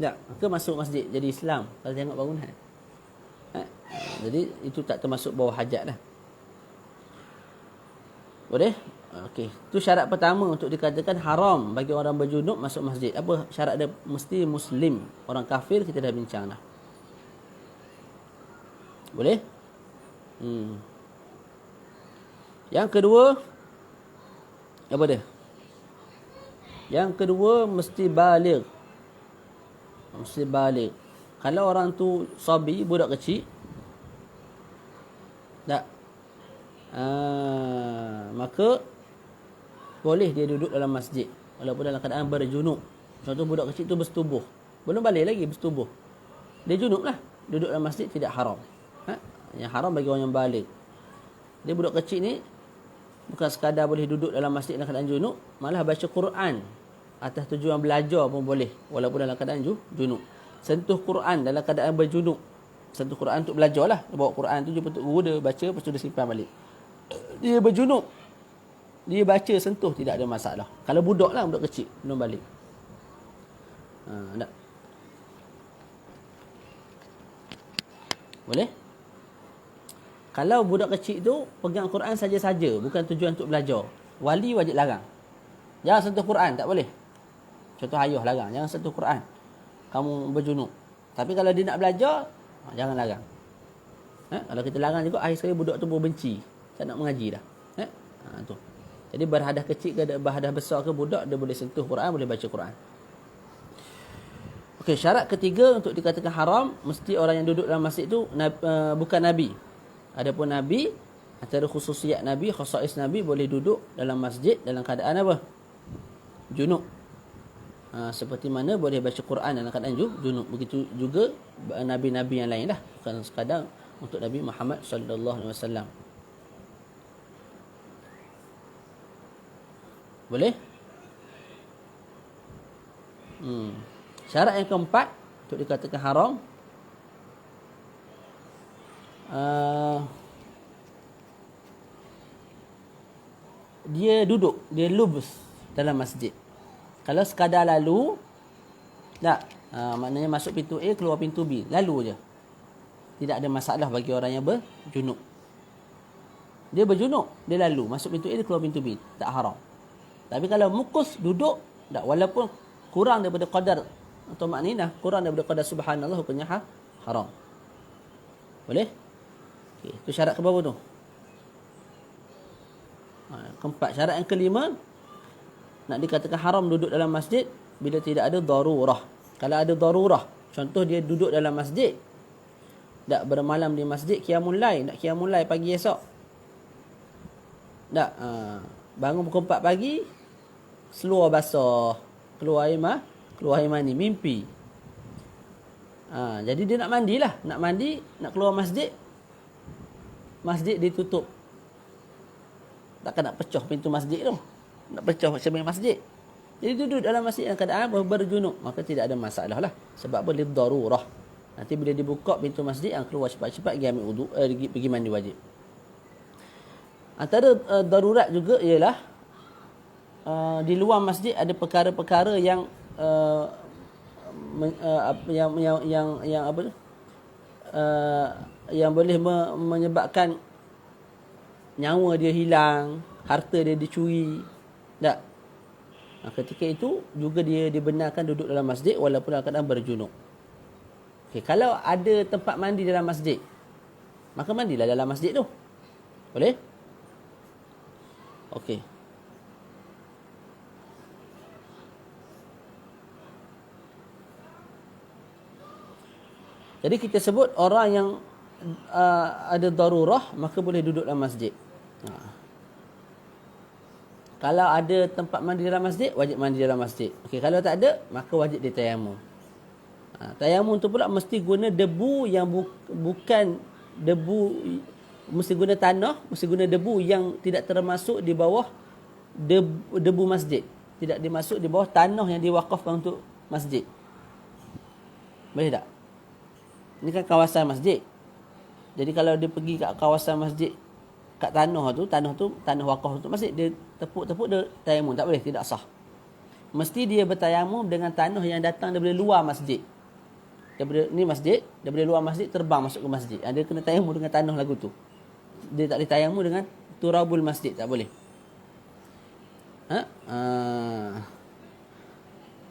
Tak, ke masuk masjid jadi Islam kalau tengok bangunan. Jadi itu tak termasuk bawah hajat lah. Boleh? Okey. Itu syarat pertama untuk dikatakan haram bagi orang berjunub masuk masjid. Apa syarat dia? Mesti Muslim. Orang kafir kita dah bincang dah. Boleh? Yang kedua, apa dia? Yang kedua, mesti baligh. Mesti baligh. Kalau orang tu sabi, budak kecil, tak, maka boleh dia duduk dalam masjid walaupun dalam keadaan berjunub. Contoh budak kecil tu bersetubuh, belum balik lagi bersetubuh, dia junub lah, duduk dalam masjid tidak haram. Yang haram bagi orang yang baligh. Dia budak kecil ni bukan sekadar boleh duduk dalam masjid dalam keadaan junub, malah baca Quran atas tujuan belajar pun boleh walaupun dalam keadaan junub. Sentuh Quran dalam keadaan berjunub. Sentuh Quran untuk belajar lah. Dia bawa Quran tu jumpa untuk guru dia baca, lepas tu dia simpan balik. Dia berjunub, dia baca, sentuh, tidak ada masalah. Kalau budak lah, budak kecil belum balik. Tak. Boleh? Kalau budak kecil tu pegang Quran saja-saja, bukan tujuan untuk belajar, wali wajib larang. Jangan sentuh Quran, tak boleh. Contoh ayah larang, jangan sentuh Quran. Kamu berjunuk. Tapi kalau dia nak belajar, jangan larang. Kalau kita larang juga, akhir sekali budak tu berbenci. Tak nak mengaji dah. Tu. Jadi berhadah kecil ke berhadah besar ke budak, dia boleh sentuh Quran, boleh baca Quran. Okey, syarat ketiga untuk dikatakan haram, mesti orang yang duduk dalam masjid tu bukan Nabi. Adapun Nabi, antara khususiat Nabi, khasais Nabi, boleh duduk dalam masjid dalam keadaan apa? Junub. Seperti mana boleh baca Quran dalam keadaan junub. Begitu juga Nabi-Nabi yang lain lah. Bukan sekadar untuk Nabi Muhammad sallallahu alaihi wasallam. Boleh? Syarat yang keempat untuk dikatakan haram, dia duduk, dia lubus dalam masjid. Kalau sekadar lalu, tak, maknanya masuk pintu A, keluar pintu B, lalu je. Tidak ada masalah bagi orang yang berjunub. Dia berjunub, dia lalu, masuk pintu A, dia keluar pintu B, tak haram. Tapi kalau mukus, duduk, tak, walaupun kurang daripada qadar atau maknina, kurang daripada qadar subhanallah, hukumnya haram. Boleh? Okay, itu syarat ke berapa tu? Keempat. Syarat yang kelima, nak dikatakan haram duduk dalam masjid bila tidak ada darurah. Kalau ada darurah, contoh dia duduk dalam masjid, tak bermalam di masjid, qiyamul lail, nak qiyamul lail pagi esok. Tak, bangun pukul 4 pagi, seluar basah, keluar air mani, mimpi. Jadi dia nak mandilah, nak mandi, nak keluar masjid, masjid ditutup. Takkan nak pecah pintu masjid tu, nak pecah cermin masjid. Jadi duduk dalam masjid dalam keadaan berjunub, maka tidak ada masalah lah. Sebab apa? Lidarurah. Nanti bila dibuka pintu masjid, yang keluar cepat-cepat pergi ambil wudu, pergi mandi wajib. Antara darurat juga ialah di luar masjid ada perkara-perkara yang yang boleh menyebabkan nyawa dia hilang, harta dia dicuri. Tak. Ketika itu juga dia dibenarkan duduk dalam masjid walaupun dalam keadaan berjunub. Okay, kalau ada tempat mandi dalam masjid, maka mandilah dalam masjid tu. Boleh? Okey. Jadi kita sebut orang yang ada darurah, maka boleh duduk dalam masjid. Kalau ada tempat mandi dalam masjid, wajib mandi dalam masjid. Okey, kalau tak ada, maka wajib dia tayamum. Tayamum tu pula mesti guna debu yang bukan debu, mesti guna tanah, mesti guna debu yang tidak termasuk di bawah debu masjid. Tidak dimasuk di bawah tanah yang diwakafkan untuk masjid. Boleh tak? Ini kan kawasan masjid. Jadi kalau dia pergi kat kawasan masjid, kat tanah tu tanah wakaf untuk masjid, dia tepuk-tepuk, dia tayamum, tak boleh, tidak sah. Mesti dia bertayamum dengan tanah yang datang daripada luar masjid. Daripada ni masjid, daripada luar masjid terbang masuk ke masjid. Dia kena tayamum dengan tanah lagu tu. Dia tak boleh tayamum dengan turabul masjid, tak boleh.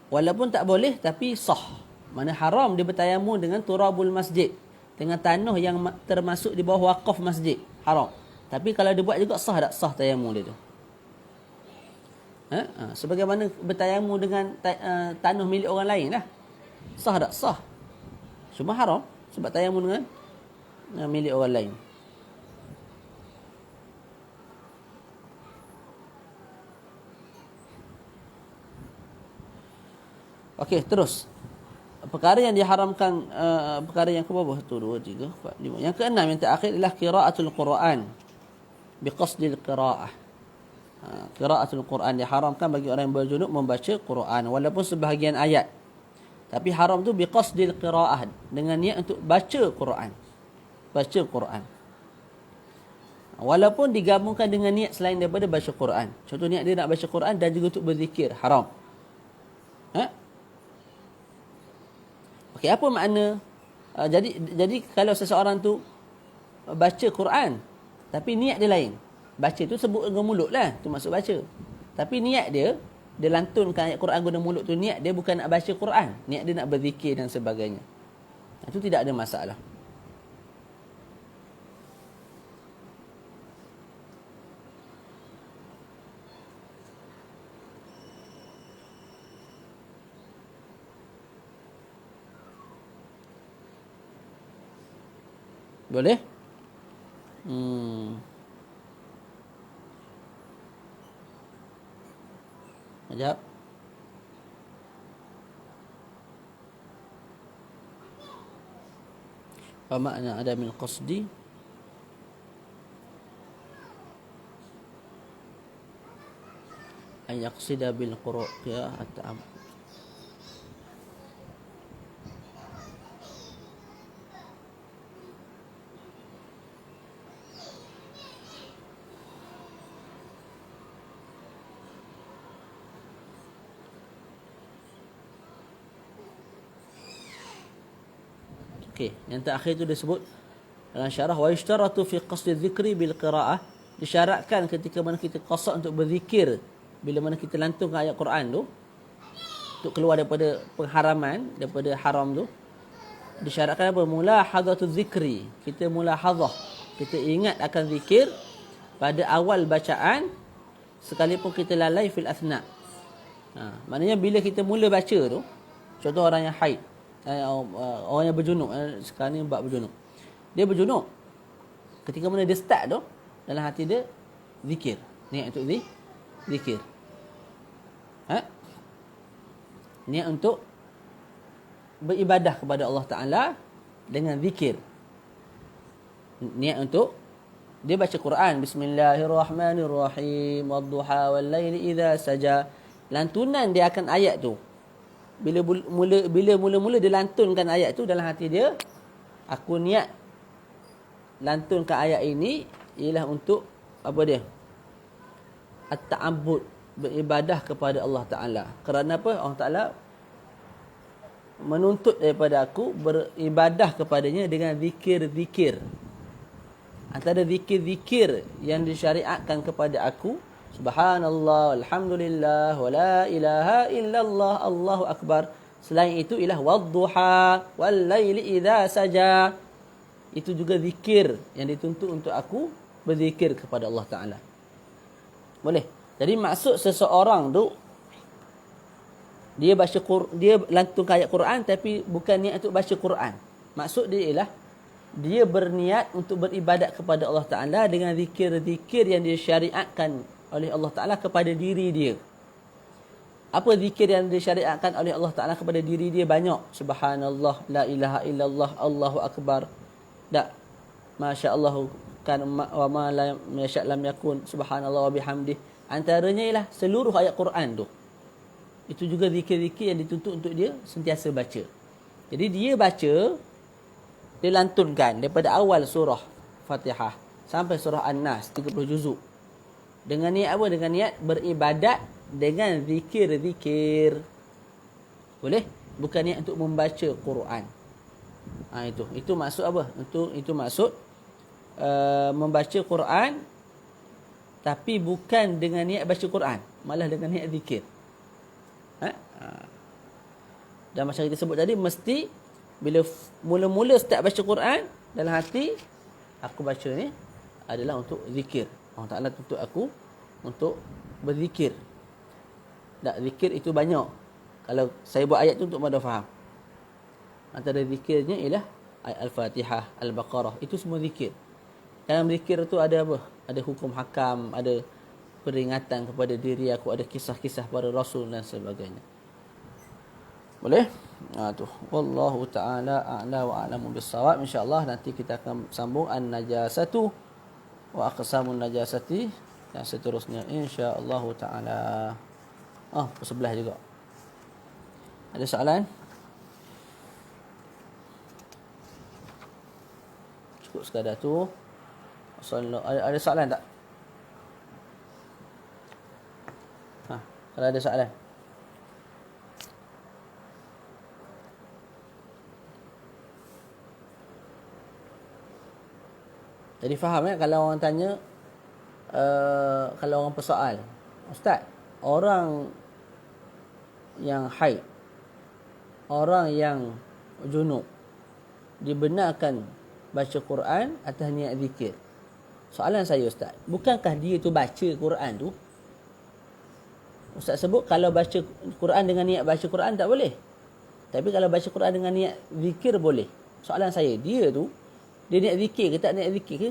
Walaupun tak boleh, tapi sah. Mana haram dia bertayamum dengan turabul masjid, dengan tanah yang termasuk di bawah wakaf masjid, haram. Tapi kalau dia buat juga sah tak? Sah tayamum dia tu. Sebagaimana bertayamum dengan tanah milik orang lain lah. Sah tak? Sah. Cuma haram sebab tayamum dengan milik orang lain. Okey, terus. Perkara yang diharamkan, perkara yang ke bawah tu, 2, 3, 4, 5. Yang keenam, yang terakhir adalah qiraatul Quran biqasdil qiraah. Qiraatul Quran diharamkan bagi orang yang berjunub membaca Quran walaupun sebahagian ayat. Tapi haram tu biqasdil qiraah, dengan niat untuk baca Quran. Baca Quran. Walaupun digabungkan dengan niat selain daripada baca Quran. Contoh niat dia nak baca Quran dan juga untuk berzikir, haram. Okey, apa makna Jadi kalau seseorang tu baca Quran tapi niat dia lain. Baca tu sebut dengan mulut lah, tu maksud baca. Tapi niat dia lantunkan ayat Quran guna mulut tu, niat dia bukan nak baca Quran, niat dia nak berzikir dan sebagainya. Itu tidak ada masalah. Boleh? Sekejap. Apa makna ada min qasdi? An yaqsida bil qur'a at-ta'am. Okey, yang terakhir tu disebut dalam syarah wa yashtaratu fi qasdi dzikri bil qiraah, disyaratkan ketika mana kita qasad untuk berzikir bila mana kita lantunkan ayat Quran tu untuk keluar daripada pengharaman, daripada haram tu, disyaratkan apa? Mulahadhatu dzikri, kita mulahadhah, kita ingat akan zikir pada awal bacaan sekalipun kita lalai fil athna. Maknanya bila kita mula baca tu, contoh orang yang haid, orang yang berjunub, sekarang ni bab berjunub, dia berjunub, ketika mana dia start tu, dalam hati dia zikir, niat untuk zikir, niat untuk beribadah kepada Allah Ta'ala dengan zikir, niat untuk dia baca Quran, Bismillahirrahmanirrahim, wadduha wal laili idza saja, lantunan dia akan ayat tu. Bila mula-mula dia lantunkan ayat tu dalam hati dia, aku niat lantunkan ayat ini ialah untuk apa dia? At-ta'abbud, beribadah kepada Allah Ta'ala. Kerana apa? Allah Ta'ala menuntut daripada aku beribadah kepadanya dengan zikir-zikir. Antara zikir-zikir yang disyariatkan kepada aku, Subhanallah, Alhamdulillah, wa la ilaha illallah, Allahu Akbar. Selain itu ialah wadduha, wal laili idza saja. Itu juga zikir yang dituntut untuk aku berzikir kepada Allah Ta'ala. Boleh? Jadi maksud seseorang tu, dia lantunkan ayat Quran tapi bukan niat untuk baca Quran. Maksud dia ialah dia berniat untuk beribadat kepada Allah Ta'ala dengan zikir-zikir yang disyariatkan oleh Allah Ta'ala kepada diri dia. Apa zikir yang disyariatkan oleh Allah Ta'ala kepada diri dia? Banyak. Subhanallah, la ilaha illallah, Allahu Akbar. Tak. Masya Allah, kan wa ma lam yasha' lam yakun, subhanallah wa bihamdih. Antaranya ialah seluruh ayat Quran tu. Itu juga zikir-zikir yang dituntut untuk dia sentiasa baca. Jadi dia baca, dia lantunkan daripada awal surah Fatihah sampai surah An-Nas 30 juzuk. Dengan niat apa? Dengan niat beribadat dengan zikir-zikir. Boleh? Bukan niat untuk membaca Quran. Itu maksud apa? Itu maksud membaca Quran tapi bukan dengan niat baca Quran, malah dengan niat zikir. Dan macam kita sebut tadi, mesti bila mula-mula start baca Quran, dalam hati aku baca ni adalah untuk zikir. Allah Ta'ala tuntut aku untuk berzikir. Tak, zikir itu banyak. Kalau saya buat ayat tu untuk pada faham. Antara zikirnya ialah ayat Al-Fatihah, Al-Baqarah. Itu semua zikir. Dalam zikir tu ada apa? Ada hukum hakam, ada peringatan kepada diri aku, ada kisah-kisah para Rasul dan sebagainya. Boleh? Tu. Wallahu ta'ala a'la wa a'lamu bis-shawab. InsyaAllah nanti kita akan sambung an-najasatu wa aqsamun najasati dan seterusnya insya-Allah taala. Sebelah juga. Ada soalan? Cukup sekadar tu. Ada soalan tak? Kalau ada soalan. Jadi faham kalau orang tanya, kalau orang persoal, Ustaz, orang yang haid, orang yang junub, dibenarkan baca Quran atas niat zikir. Soalan saya, Ustaz, bukankah dia tu baca Quran tu? Ustaz sebut kalau baca Quran dengan niat baca Quran tak boleh. Tapi kalau baca Quran dengan niat zikir boleh. Soalan saya, dia niat zikir ke tak niat zikir ke?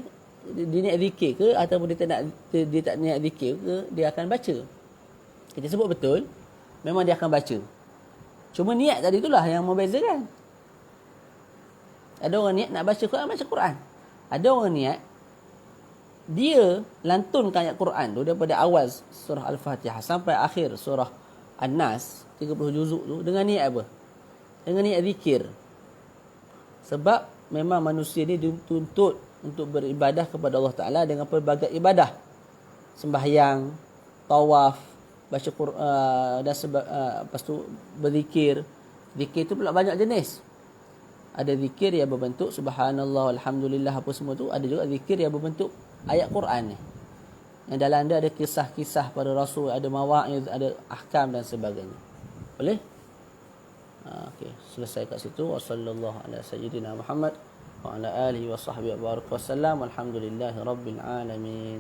Dia niat zikir ke ataupun dia tak niat zikir ke, dia akan baca. Kita sebut betul, memang dia akan baca. Cuma niat tadi itulah yang membezakan. Ada orang niat nak baca Quran. Ada orang niat dia lantunkan ayat Quran tu daripada awal surah Al-Fatihah sampai akhir surah An-Nas 30 juzuk tu dengan niat apa? Dengan niat zikir. Sebab memang manusia ni dituntut untuk beribadah kepada Allah Ta'ala dengan pelbagai ibadah. Sembahyang, tawaf, baca Quran, dan lepas tu berzikir. Zikir tu pula banyak jenis. Ada zikir yang berbentuk subhanallah, alhamdulillah, apa semua tu. Ada juga zikir yang berbentuk ayat Quran ni. Yang dalam dia ada kisah-kisah para rasul, ada mawa'iz, ada ahkam dan sebagainya. Boleh? Okey, selesai kat situ. Wassallallahu ala sayyidina Muhammad wa ala alihi wa sahbihi wa barak wasallam. Alhamdulillahirabbil alamin.